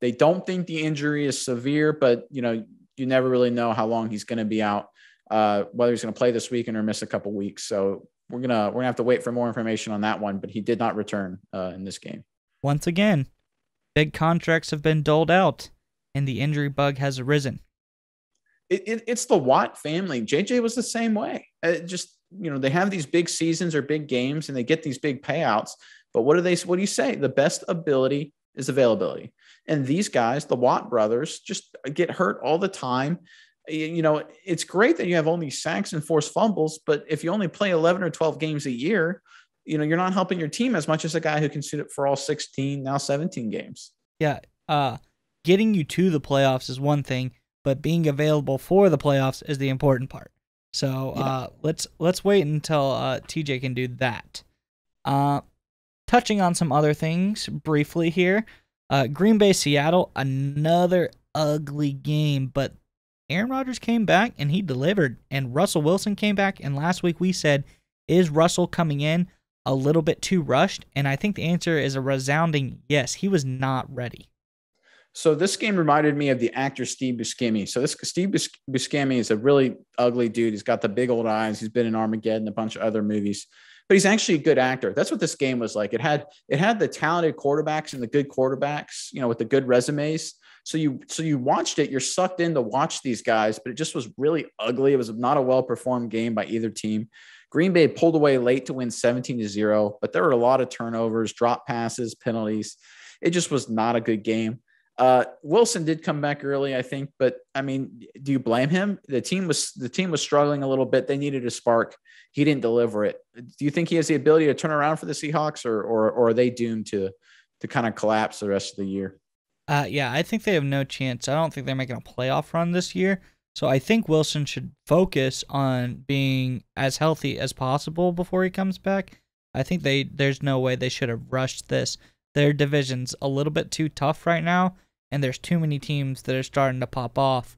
They don't think the injury is severe, but you never really know how long he's going to be out. Whether he's going to play this weekend or miss a couple weeks. So we're gonna have to wait for more information on that one, but he did not return in this game. Once again, big contracts have been doled out and the injury bug has arisen. It's the Watt family. JJ was the same way. They have these big seasons or big games and they get these big payouts, but what do you say? The best ability is availability. And these guys, the Watt brothers, just get hurt all the time. It's great that you have only sacks and forced fumbles, but if you only play 11 or 12 games a year, you're not helping your team as much as a guy who can suit it for all 16, now 17 games. Yeah. Getting you to the playoffs is one thing, but being available for the playoffs is the important part. So let's wait until TJ can do that. Touching on some other things briefly here. Green Bay, Seattle, another ugly game, but Aaron Rodgers came back and he delivered, and Russell Wilson came back, and last week we said, is Russell coming in a little bit too rushed? And I think the answer is a resounding yes. He was not ready. So this game reminded me of the actor Steve Buscemi. So this Steve Buscemi is a really ugly dude. He's got the big old eyes. He's been in Armageddon, a bunch of other movies, but he's actually a good actor. That's what this game was like. It had the talented quarterbacks and the good quarterbacks, with the good resumes. So you watched it. You're sucked in to watch these guys, but it just was really ugly. It was not a well performed game by either team. Green Bay pulled away late to win 17-0, but there were a lot of turnovers, drop passes, penalties. It just was not a good game. Wilson did come back early, I think, but I mean, do you blame him? The team was struggling a little bit. They needed a spark. He didn't deliver it. Do you think he has the ability to turn around for the Seahawks, or are they doomed to kind of collapse the rest of the year? Yeah, I think they have no chance. I don't think they're making a playoff run this year. So I think Wilson should focus on being as healthy as possible before he comes back. I think there's no way they should have rushed this. Their division's a little bit too tough right now, and there's too many teams that are starting to pop off.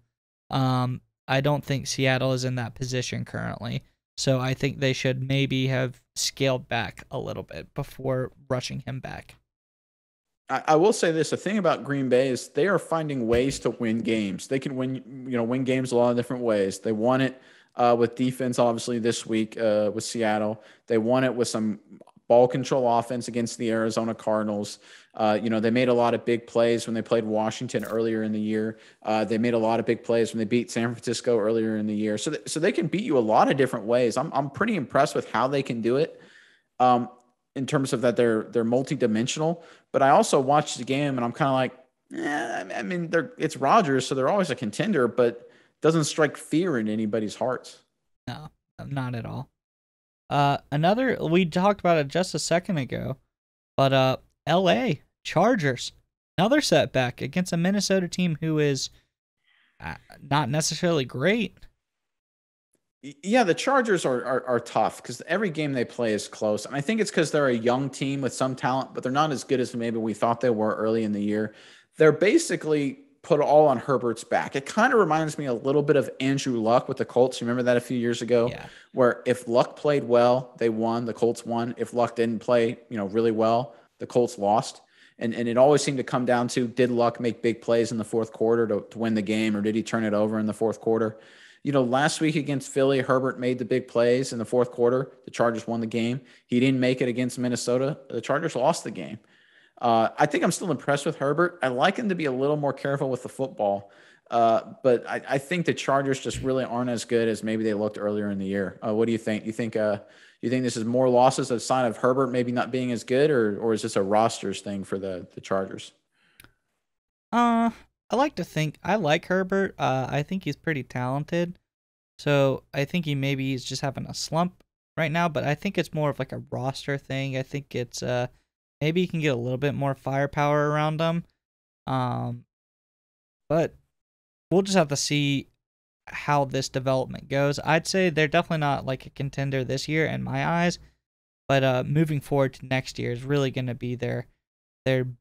I don't think Seattle is in that position currently. So I think they should maybe have scaled back a little bit before rushing him back. I will say this: the thing about Green Bay is they are finding ways to win games. They can win games a lot of different ways. They won it with defense, obviously this week with Seattle. They won it with some ball control offense against the Arizona Cardinals. They made a lot of big plays when they played Washington earlier in the year. They made a lot of big plays when they beat San Francisco earlier in the year. So they can beat you a lot of different ways. I'm pretty impressed with how they can do it. In terms of that, they're multidimensional. But I also watched the game and I'm kind of like, I mean, it's Rodgers, so they're always a contender, but doesn't strike fear in anybody's hearts. No, not at all. Another, we talked about it just a second ago, but L.A. Chargers, another setback against a Minnesota team who is not necessarily great. Yeah, the Chargers are tough because every game they play is close. And I think it's because they're a young team with some talent, but they're not as good as maybe we thought they were early in the year. They're basically put all on Herbert's back. It kind of reminds me a little bit of Andrew Luck with the Colts. You remember that a few years ago? Yeah. Where if Luck played well, they won, the Colts won. If Luck didn't play, really well, the Colts lost. And it always seemed to come down to, did Luck make big plays in the fourth quarter to win the game, or did he turn it over in the fourth quarter? Last week against Philly, Herbert made the big plays in the fourth quarter. The Chargers won the game. He didn't make it against Minnesota. The Chargers lost the game. I think I'm still impressed with Herbert. I like him to be a little more careful with the football. But I think the Chargers just really aren't as good as maybe they looked earlier in the year. What do you think? You think this is more losses, a sign of Herbert maybe not being as good, or is this a rosters thing for the Chargers? I like to think I like Herbert. I think he's pretty talented. So I think he's just having a slump right now, but I think it's more of like a roster thing. I think it's maybe he can get a little bit more firepower around him. But we'll just have to see how this development goes. I'd say they're definitely not like a contender this year in my eyes, but moving forward to next year is really going to be their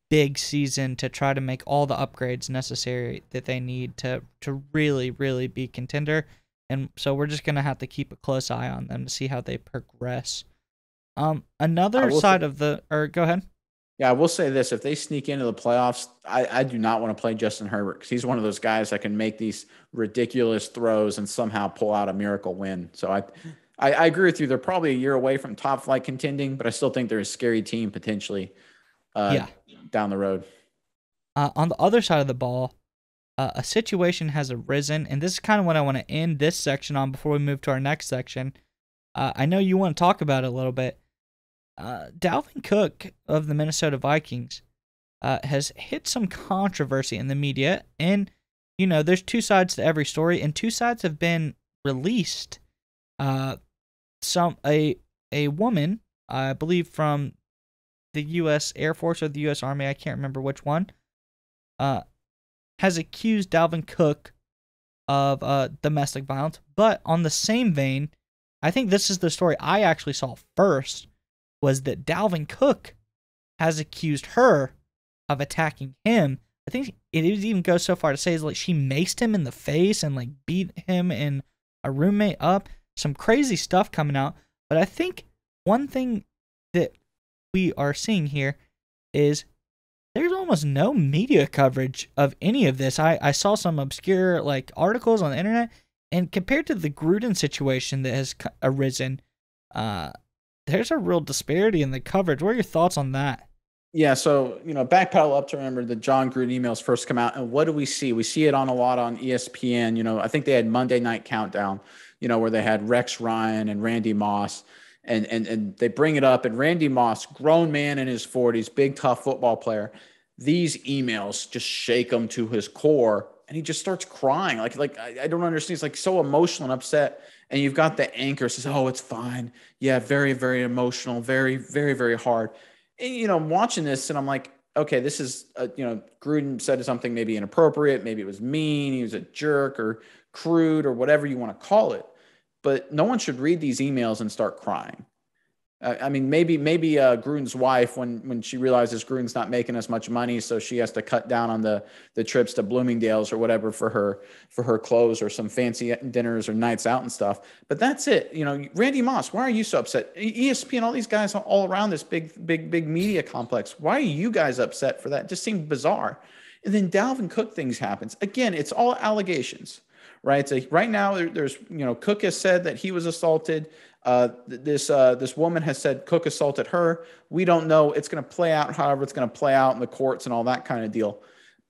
big season to try to make all the upgrades necessary that they need to really, really be contender. And so we're just going to have to keep a close eye on them to see how they progress. Another side of go ahead. Yeah, I will say this. If they sneak into the playoffs, I do not want to play Justin Herbert because he's one of those guys that can make these ridiculous throws and somehow pull out a miracle win. So I agree with you. They're probably a year away from top flight contending, but I still think they're a scary team potentially down the road. On the other side of the ball, a situation has arisen, and this is kind of what I want to end this section on before we move to our next section. I know you want to talk about it a little bit. Dalvin Cook of the Minnesota Vikings has hit some controversy in the media, and there's two sides to every story, and two sides have been released. A woman, I believe from the U.S. Air Force or the U.S. Army, I can't remember which one, has accused Dalvin Cook of domestic violence. But on the same vein, I think this is the story I actually saw first, was that Dalvin Cook has accused her of attacking him. I think it even goes so far to say is like she maced him in the face and like beat him and a roommate up. Some crazy stuff coming out. But I think one thing that we are seeing here is there's almost no media coverage of any of this. I saw some obscure like articles on the internet, and compared to the Gruden situation that has arisen, there's a real disparity in the coverage. What are your thoughts on that? Yeah, so backpedal up to remember the John Gruden emails first come out, and what do we see? We see it on a lot on ESPN. I think they had Monday Night Countdown, where they had Rex Ryan and Randy Moss, and they bring it up, and Randy Moss, grown man in his 40s, big tough football player, these emails just shake him to his core, and he just starts crying. Like I don't understand. He's like so emotional and upset, and you've got the anchor says, "Oh, it's fine. Yeah, very very emotional, very very very hard." And, I'm watching this and I'm like, okay, this is, Gruden said something maybe inappropriate. Maybe it was mean. He was a jerk or crude or whatever you want to call it. But no one should read these emails and start crying. I mean, maybe Gruden's wife, when she realizes Gruden's not making as much money, so she has to cut down on the trips to Bloomingdale's or whatever for her clothes or some fancy dinners or nights out and stuff. But that's it. Randy Moss, why are you so upset? ESPN, all these guys all around this big media complex. Why are you guys upset for that? It just seemed bizarre. And then Dalvin Cook things happens. Again, it's all allegations, right? So right now there's Cook has said that he was assaulted. This woman has said Cook assaulted her. We don't know. It's going to play out however it's going to play out in the courts and all that kind of deal.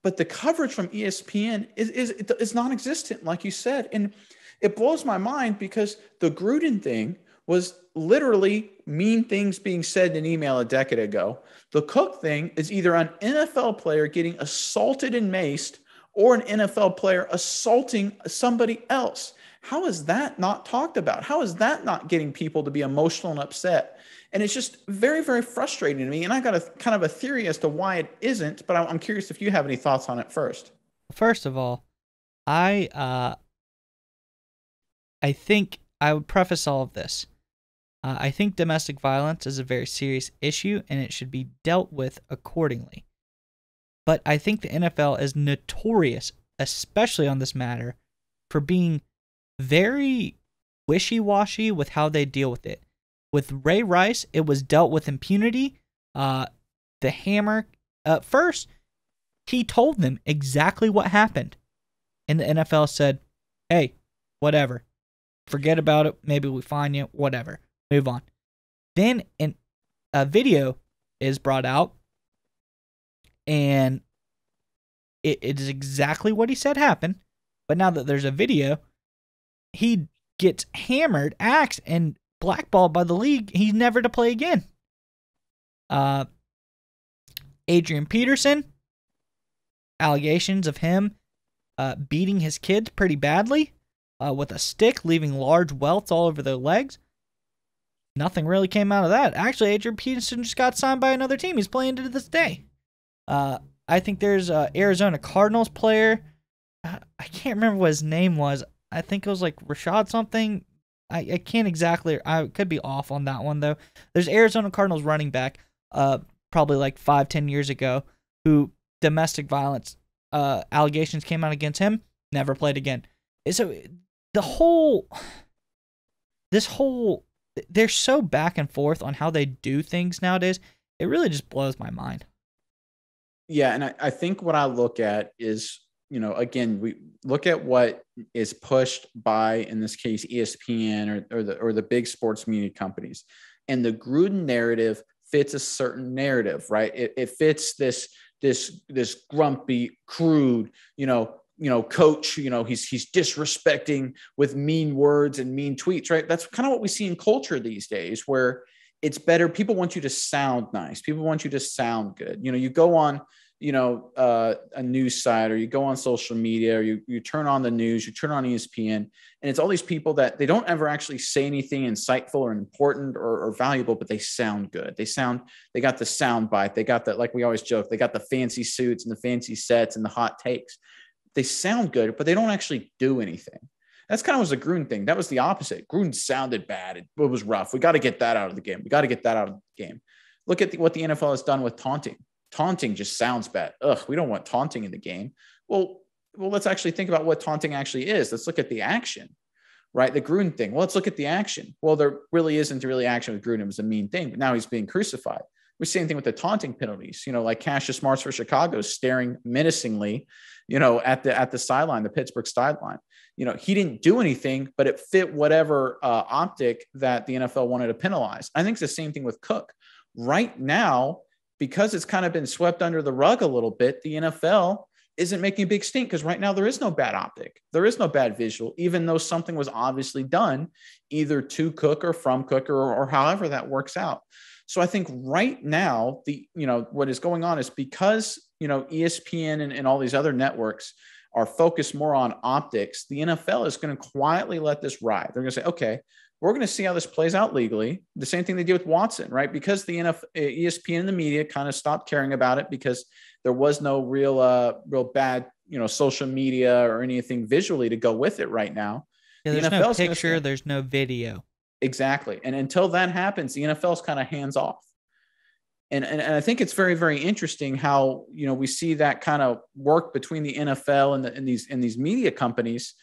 But the coverage from ESPN is non-existent, like you said. And it blows my mind because the Gruden thing was literally mean things being said in an email a decade ago. The Cook thing is either an NFL player getting assaulted and maced or an NFL player assaulting somebody else. How is that not talked about? How is that not getting people to be emotional and upset? And it's just very, very frustrating to me. And I got a kind of a theory as to why it isn't, but I'm curious if you have any thoughts on it first. First of all, I think I would preface all of this. I think domestic violence is a very serious issue and it should be dealt with accordingly. But I think the NFL is notorious, especially on this matter, for being very wishy-washy with how they deal with it. With Ray Rice, it was dealt with impunity. The hammer, first, he told them exactly what happened. And the NFL said, hey, whatever. Forget about it. Maybe we fine you. Whatever. Move on. Then a video is brought out. And it is exactly what he said happened. But now that there's a video, he gets hammered, axed, and blackballed by the league. He's never to play again. Adrian Peterson, allegations of him beating his kids pretty badly with a stick, leaving large welts all over their legs. Nothing really came out of that. Actually, Adrian Peterson just got signed by another team. He's playing to this day. I think there's an Arizona Cardinals player. I can't remember what his name was. I think it was like Rashad something. I can't exactly. I could be off on that one, though. There's Arizona Cardinals running back, probably like 5-10 years ago, who domestic violence allegations came out against him, never played again. So they're so back and forth on how they do things nowadays. It really just blows my mind. Yeah, and I think what I look at is, again, we look at what is pushed by, in this case, ESPN or the big sports media companies, and the Gruden narrative fits a certain narrative, right? It fits this grumpy, crude, coach. He's disrespecting with mean words and mean tweets, right? That's kind of what we see in culture these days, where it's better. People want you to sound nice. People want you to sound good. You go on, a news site, or you go on social media, or you turn on the news, you turn on ESPN, and it's all these people that they don't ever actually say anything insightful or important or valuable, but they sound good. They got the sound bite. They got that, like we always joke, they got the fancy suits and the fancy sets and the hot takes. They sound good, but they don't actually do anything. That's kind of was the Gruden thing. That was the opposite. Gruden sounded bad. It was rough. We got to get that out of the game. Look at what the NFL has done with taunting. Taunting just sounds bad. Ugh, we don't want taunting in the game. Well, let's actually think about what taunting actually is. Let's look at the action, right? The Gruden thing. Well, let's look at the action. Well, there really isn't really action with Gruden. It was a mean thing, but now he's being crucified. We see anything with the taunting penalties, like Cassius Smarts for Chicago staring menacingly, at the sideline, the Pittsburgh sideline. He didn't do anything, but it fit whatever optic that the NFL wanted to penalize. I think it's the same thing with Cook. Right now, because it's kind of been swept under the rug a little bit, the NFL isn't making a big stink because right now there is no bad optic. There is no bad visual, even though something was obviously done either to Cook or from Cook or however that works out. So I think right now, what is going on is because, ESPN and all these other networks are focused more on optics, the NFL is going to quietly let this ride. They're going to say, okay, we're going to see how this plays out legally. The same thing they did with Watson, right? Because the ESPN and the media kind of stopped caring about it because there was no real bad, social media or anything visually to go with it right now. Yeah, there's no picture, there's no video. Exactly. And until that happens, the NFL's kind of hands off. And I think it's very, very interesting how, we see that kind of work between the NFL and these media companies,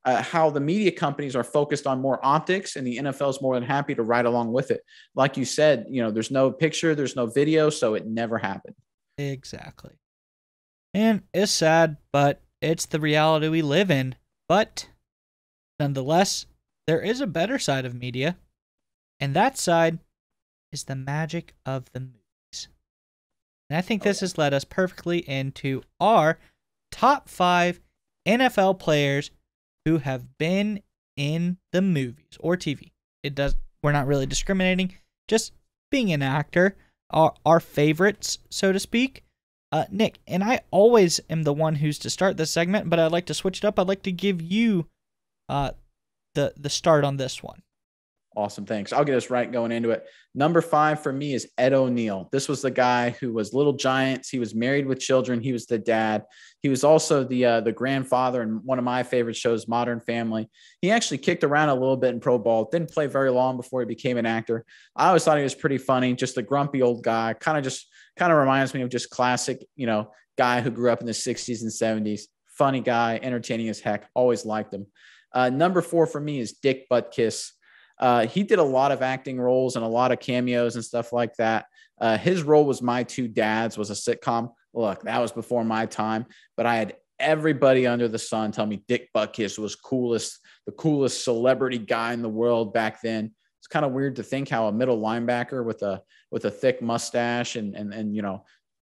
how the media companies are focused on more optics and the NFL is more than happy to ride along with it. Like you said, there's no picture, there's no video, so it never happened. Exactly. And it's sad, but it's the reality we live in. But nonetheless, there is a better side of media, and that side is the magic of the movies. And I think this has led us perfectly into our top 5 NFL players who have been in the movies or TV. We're not really discriminating, just being an actor, our favorites, so to speak. Nick, and I always am the one who's to start this segment, but I'd like to switch it up. I'd like to give you the start on this one. Awesome. Thanks. I'll get us right going into it. Number 5 for me is Ed O'Neill. This was the guy who was Little Giants. He was married with children. He was the dad. He was also the grandfather in one of my favorite shows, Modern Family. He actually kicked around a little bit in pro ball. Didn't play very long before he became an actor. I always thought he was pretty funny. Just a grumpy old guy. Kind of reminds me of just classic, guy who grew up in the 60s and 70s. Funny guy, entertaining as heck. Always liked him. Number 4 for me is Dick Butkus. He did a lot of acting roles and a lot of cameos and stuff like that. His role was My Two Dads, was a sitcom. Look, that was before my time, but I had everybody under the sun tell me Dick Butkus was the coolest celebrity guy in the world back then. It's kind of weird to think how a middle linebacker with a thick mustache and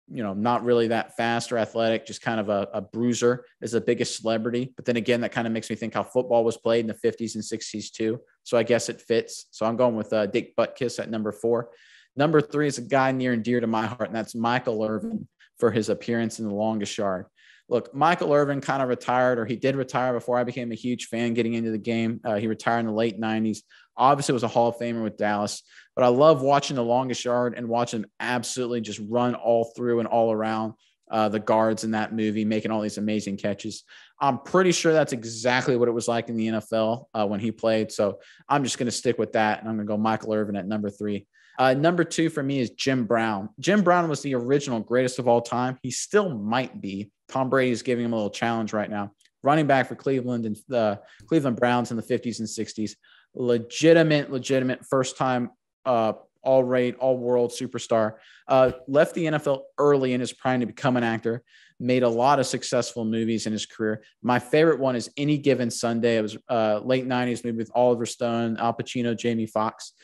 not really that fast or athletic, just kind of a bruiser is the biggest celebrity. But then again, that kind of makes me think how football was played in the 50s and 60s too. So I guess it fits. So I'm going with Dick Butkus at number 4. Number 3 is a guy near and dear to my heart, and that's Michael Irvin for his appearance in The Longest Yard. Look, Michael Irvin kind of retired, or he did retire before I became a huge fan getting into the game. He retired in the late 90s. Obviously was a Hall of Famer with Dallas, but I love watching The Longest Yard and watching him absolutely just run all through and all around the guards in that movie, making all these amazing catches. I'm pretty sure that's exactly what it was like in the NFL when he played. So I'm just going to stick with that, and I'm going to go Michael Irvin at number 3. Number 2 for me is Jim Brown. Jim Brown was the original greatest of all time. He still might be. Tom Brady is giving him a little challenge right now. Running back for Cleveland and the Cleveland Browns in the 50s and 60s. Legitimate first-time all-rate, all-world superstar. Left the NFL early in his prime to become an actor. Made a lot of successful movies in his career. My favorite one is Any Given Sunday. It was late 90s movie with Oliver Stone, Al Pacino, Jamie Foxx.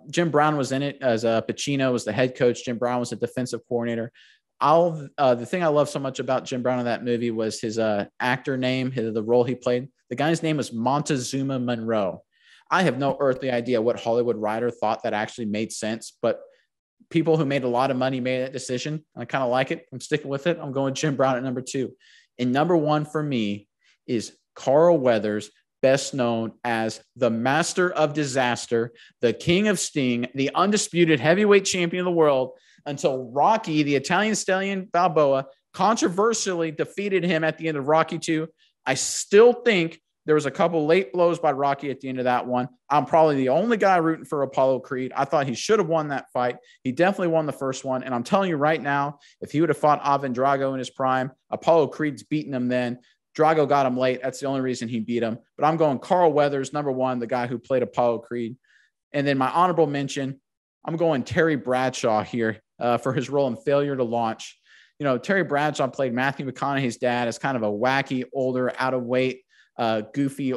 Jim Brown was in it as Pacino was the head coach. Jim Brown was the defensive coordinator. The thing I love so much about Jim Brown in that movie was his actor name, the role he played. The guy's name was Montezuma Monroe. I have no earthly idea what Hollywood writer thought that actually made sense, but people who made a lot of money made that decision. I kind of like it. I'm sticking with it. I'm going Jim Brown at number 2. And number 1 for me is Carl Weathers, best known as the Master of Disaster, the King of Sting, the undisputed heavyweight champion of the world, until Rocky, the Italian stallion Balboa, controversially defeated him at the end of Rocky 2. I still think there was a couple late blows by Rocky at the end of that one. I'm probably the only guy rooting for Apollo Creed. I thought he should have won that fight. He definitely won the first one. And I'm telling you right now, if he would have fought Ivan Drago in his prime, Apollo Creed's beaten him then. Drago got him late. That's the only reason he beat him. But I'm going Carl Weathers, number 1, the guy who played Apollo Creed. And then my honorable mention, I'm going Terry Bradshaw here. for his role in Failure to Launch. Terry Bradshaw played Matthew McConaughey's dad as kind of a wacky, older, out of weight, goofy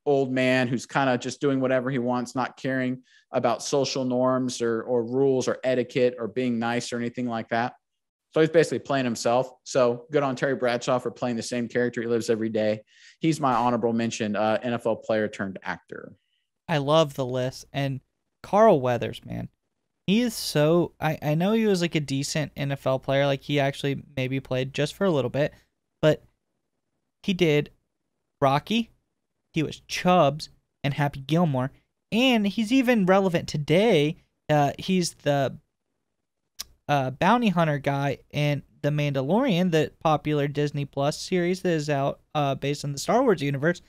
old man who's kind of just doing whatever he wants, not caring about social norms or rules or etiquette or being nice or anything like that. So he's basically playing himself. So good on Terry Bradshaw for playing the same character he lives every day. He's my honorable mention, NFL player turned actor. I love the list. And Carl Weathers, man. He is so... I know he was like a decent NFL player. Like he actually maybe played just for a little bit. But he did Rocky. He was Chubbs and Happy Gilmore. And he's even relevant today. He's the bounty hunter guy in The Mandalorian, the popular Disney Plus series that is out based on the Star Wars universe.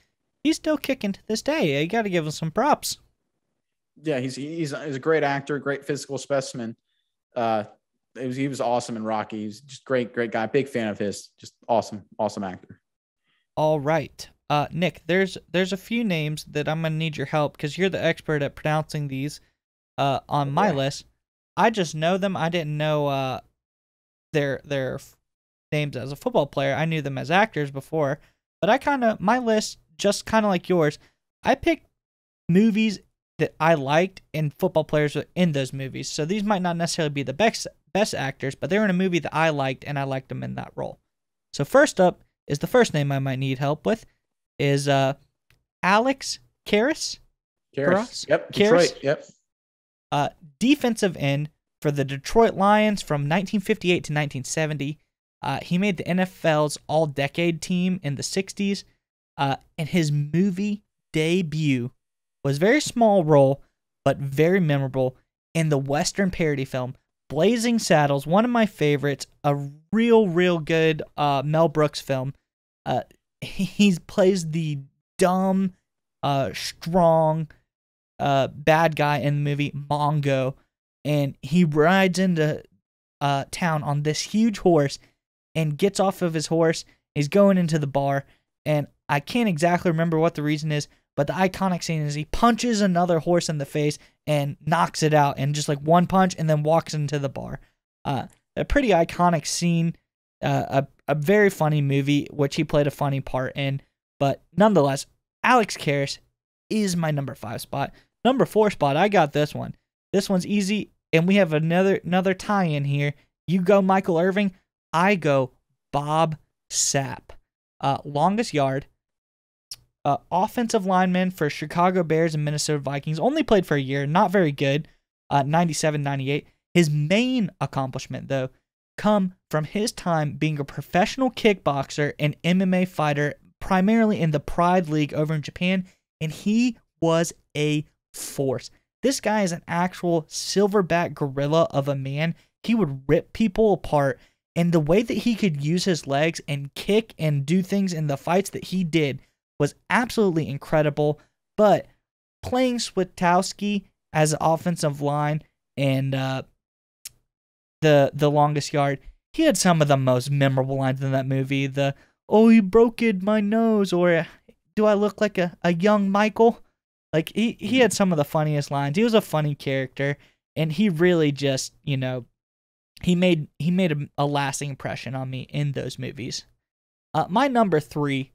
He's still kicking to this day. You got to give him some props. Yeah, he's a great actor, great physical specimen. He was awesome in Rocky. He's just great guy. Big fan of his. Just awesome actor. All right. Nick, there's a few names that I'm going to need your help because you're the expert at pronouncing these on my list. I just know them. I didn't know their names as a football player. I knew them as actors before. But my list, just kind of like yours, I picked movies that I liked and football players were in those movies. So these might not necessarily be the best actors, but they were in a movie that I liked and I liked them in that role. So first up is the first name I might need help with is Alex Karras. Karras. Yep. Karras. Detroit. Yep. Defensive end for the Detroit Lions from 1958 to 1970. He made the NFL's all-decade team in the 60s. And his movie debut was a very small role, but very memorable in the Western parody film Blazing Saddles, one of my favorites, a real good Mel Brooks film. He plays the dumb, strong, bad guy in the movie Mongo, and he rides into town on this huge horse and gets off of his horse. He's going into the bar, and I can't exactly remember what the reason is, but the iconic scene is he punches another horse in the face and knocks it out, and just like one punch, and then walks into the bar. A pretty iconic scene, a very funny movie, which he played a funny part in. But nonetheless, Alex Karras is my number 5 spot. Number 4 spot, I got this one. This one's easy, and we have another tie-in here. You go Michael Irving, I go Bob Sapp. Longest yard. Offensive lineman for Chicago Bears and Minnesota Vikings. Only played for a year. Not very good. 97-98. His main accomplishment, though, come from his time being a professional kickboxer and MMA fighter, primarily in the Pride League over in Japan, and he was a force. This guy is an actual silverback gorilla of a man. He would rip people apart, and the way that he could use his legs and kick and do things in the fights that he did was absolutely incredible. But playing Switkowski as an offensive line and the longest yard, he had some of the most memorable lines in that movie. "Oh, you broke my nose," or "Do I look like a young Michael?" Like he had some of the funniest lines. He was a funny character, and he really just, he made a lasting impression on me in those movies. My number 3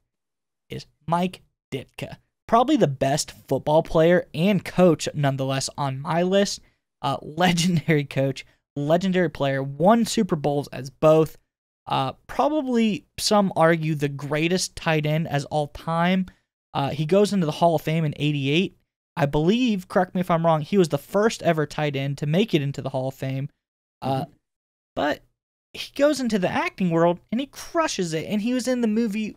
is Mike Ditka. Probably the best football player and coach, nonetheless, on my list. Legendary coach, legendary player, won Super Bowls as both. Probably some argue the greatest tight end as all time. He goes into the Hall of Fame in 88. I believe, correct me if I'm wrong, he was the first ever tight end to make it into the Hall of Fame. But he goes into the acting world and he crushes it. And he was in the movie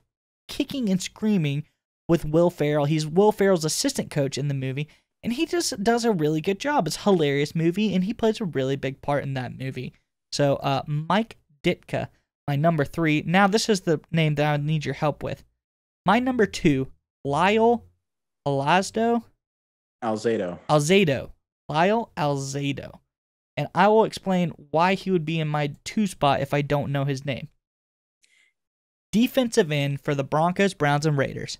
Kicking and Screaming with Will Ferrell. He's Will Ferrell's assistant coach in the movie, and he just does a really good job. It's a hilarious movie, and he plays a really big part in that movie. So, Mike Ditka, my number 3. Now, this is the name that I need your help with. My number 2, Lyle Alzado. Lyle Alzado. And I will explain why he would be in my 2 spot if I don't know his name. Defensive end for the Broncos, Browns, and Raiders.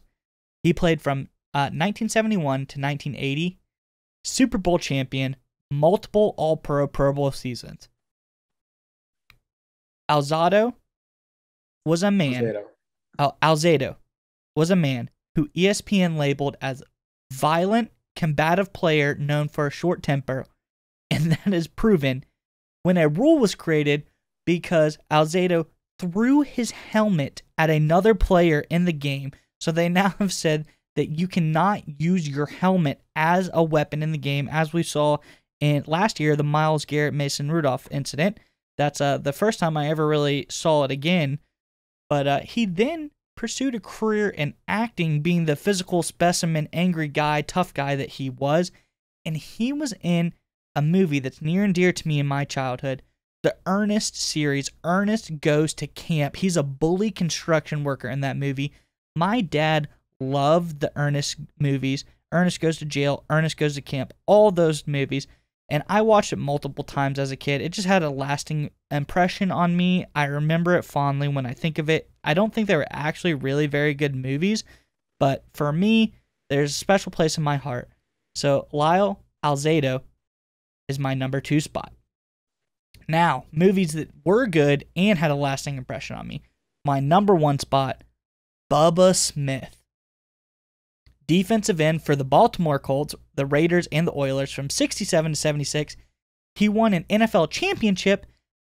He played from 1971 to 1980. Super Bowl champion, multiple All-Pro, Pro Bowl seasons. Alzado was a man. Alzado. Alzado was a man who ESPN labeled as violent, combative player known for a short temper, and that is proven when a rule was created because Alzado threw his helmet at another player in the game. So they now have said that you cannot use your helmet as a weapon in the game, as we saw in last year, the Myles Garrett Mason Rudolph incident. That's the first time I ever really saw it again. But he then pursued a career in acting, being the physical specimen, angry guy, tough guy that he was. And he was in a movie that's near and dear to me in my childhood, the Ernest series. Ernest Goes to Camp. He's a bully construction worker in that movie. My dad loved the Ernest movies. Ernest Goes to Jail, Ernest Goes to Camp, all those movies. And I watched it multiple times as a kid. It just had a lasting impression on me. I remember it fondly when I think of it. I don't think they were actually really very good movies, but for me, there's a special place in my heart. So Lyle Alzado is my number 2 spot. Now, movies that were good and had a lasting impression on me. My number 1 spot, Bubba Smith. Defensive end for the Baltimore Colts, the Raiders, and the Oilers from 67 to 76. He won an NFL championship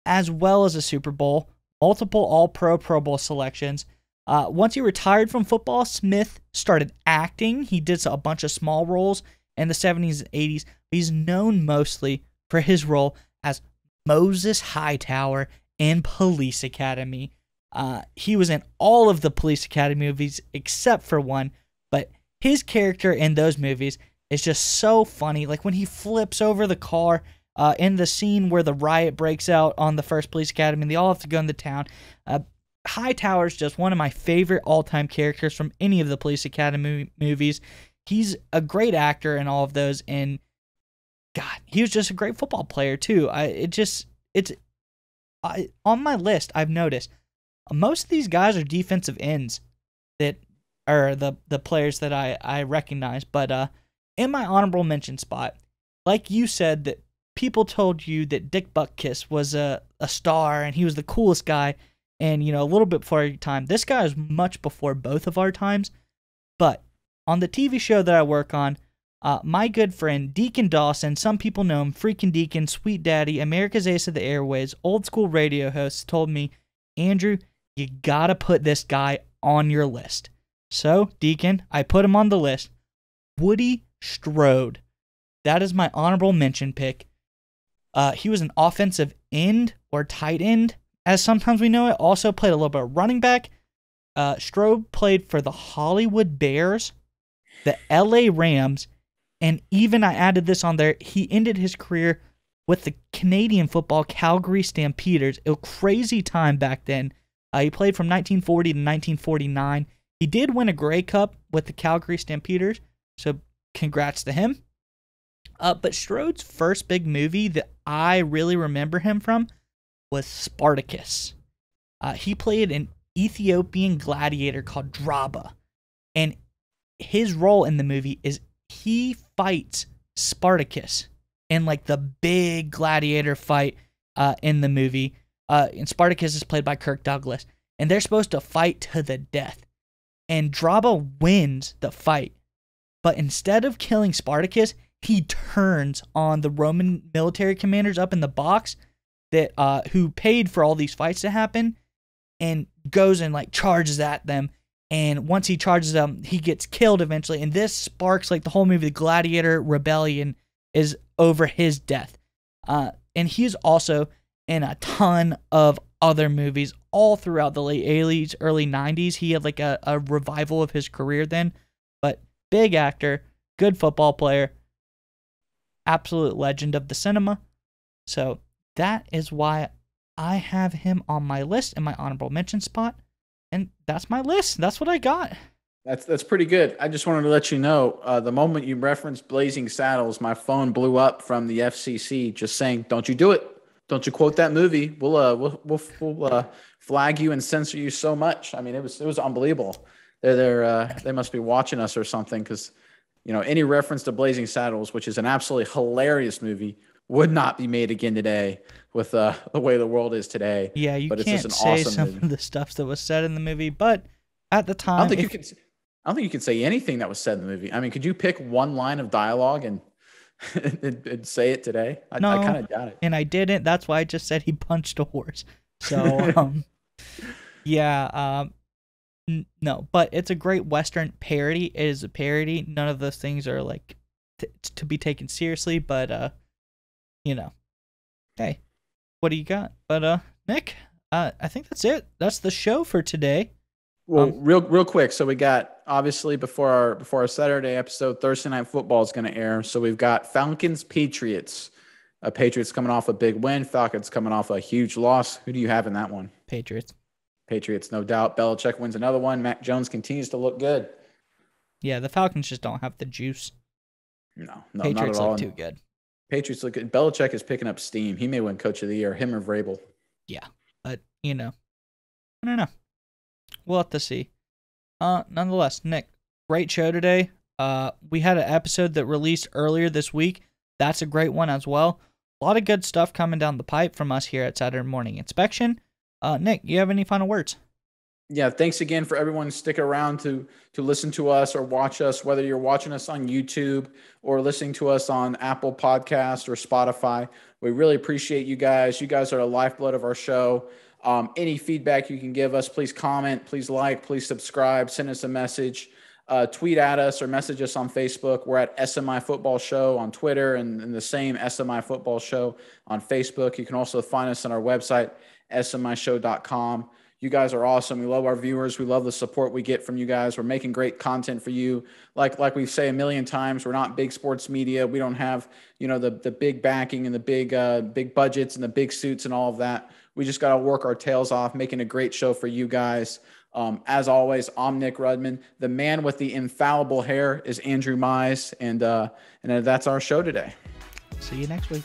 as well as a Super Bowl, multiple All-Pro, Pro Bowl selections. Once he retired from football, Smith started acting. He did a bunch of small roles in the 70s and 80s. He's known mostly for his role as Moses Hightower in Police Academy. He was in all of the Police Academy movies except for one, but his character in those movies is just so funny. Like when he flips over the car in the scene where the riot breaks out on the first Police Academy and they all have to go into town. Hightower is just one of my favorite all-time characters from any of the Police Academy movies. He's a great actor in all of those, and God, he was just a great football player too. On my list, I've noticed most of these guys are defensive ends that are the players that I recognize. But in my honorable mention spot, like you said, that people told you that Dick Butkus was a star and he was the coolest guy, and a little bit before your time. This guy is much before both of our times. But on the TV show that I work on, my good friend Deacon Dawson, some people know him, Freaking Deacon, Sweet Daddy, America's Ace of the Airways, old school radio host, told me, Andrew, you gotta put this guy on your list. So, Deacon, I put him on the list. Woody Strode. That is my honorable mention pick. He was an offensive end or tight end, as sometimes we know it. Also played a little bit of running back. Strode played for the Hollywood Bears, the LA Rams, and even I added this on there, he ended his career with the Canadian football Calgary Stampeders. A crazy time back then. He played from 1940 to 1949. He did win a Grey Cup with the Calgary Stampeders, so congrats to him. But Strode's first big movie that I really remember him from was Spartacus. He played an Ethiopian gladiator called Draba, and his role in the movie is he fights Spartacus in like the big gladiator fight in the movie. And Spartacus is played by Kirk Douglas, and they're supposed to fight to the death. And Draba wins the fight, but instead of killing Spartacus, he turns on the Roman military commanders up in the box that who paid for all these fights to happen, and goes and like charges at them. And once he charges them, he gets killed eventually. And this sparks like the whole movie. The Gladiator Rebellion is over his death. And he's also in a ton of other movies all throughout the late 80s, early 90s. He had like a revival of his career then. But big actor, good football player, absolute legend of the cinema. So that is why I have him on my list in my honorable mention spot. And that's my list. That's what I got. That's pretty good. I just wanted to let you know, the moment you referenced Blazing Saddles, my phone blew up from the FCC just saying, "Don't you do it? Don't you quote that movie? We'll flag you and censor you so much." I mean, it was unbelievable. They must be watching us or something, because any reference to Blazing Saddles, which is an absolutely hilarious movie, would not be made again today with the way the world is today. Yeah, you But it's just can't an say awesome some movie. of the stuff that was said in the movie, but at the I don't time, think you can. I don't think you can say anything that was said in the movie. I mean, could you pick one line of dialogue and and say it today? I no, kind of doubt it. and I didn't. That's why I just said he punched a horse. So, yeah, no, but it's a great Western parody. It is a parody. None of those things are like to be taken seriously, but you know, hey, what do you got? But Nick, I think that's it. That's the show for today. Well, real quick. So we got obviously before our Saturday episode, Thursday Night Football is going to air. So we've got Falcons Patriots. Patriots coming off a big win. Falcons coming off a huge loss. Who do you have in that one? Patriots. Patriots, no doubt. Belichick wins another one. Mac Jones continues to look good. Yeah, the Falcons just don't have the juice. No, Patriots not at all. look too good. Patriots look good. Belichick is picking up steam. He may win Coach of the Year, him or Vrabel. Yeah, but I don't know. We'll have to see. Nonetheless, Nick, great show today. We had an episode that released earlier this week. That's a great one as well. A lot of good stuff coming down the pipe from us here at Saturday Morning Inspection. Nick, you have any final words? Yeah, thanks again for everyone sticking around to listen to us or watch us, whether you're watching us on YouTube or listening to us on Apple Podcast or Spotify. We really appreciate you guys. You guys are the lifeblood of our show. Any feedback you can give us, please comment, please like, please subscribe, send us a message, tweet at us or message us on Facebook. We're at SMI Football Show on Twitter and the same SMI Football Show on Facebook. You can also find us on our website, smishow.com. You guys are awesome. We love our viewers. We love the support we get from you guys. We're making great content for you. Like we say a million times, we're not big sports media. We don't have, the big backing and the big budgets and the big suits and all of that. We just got to work our tails off, making a great show for you guys. As always, I'm Nick Rudman. The man with the infallible hair is Andrew Mize, and that's our show today. See you next week.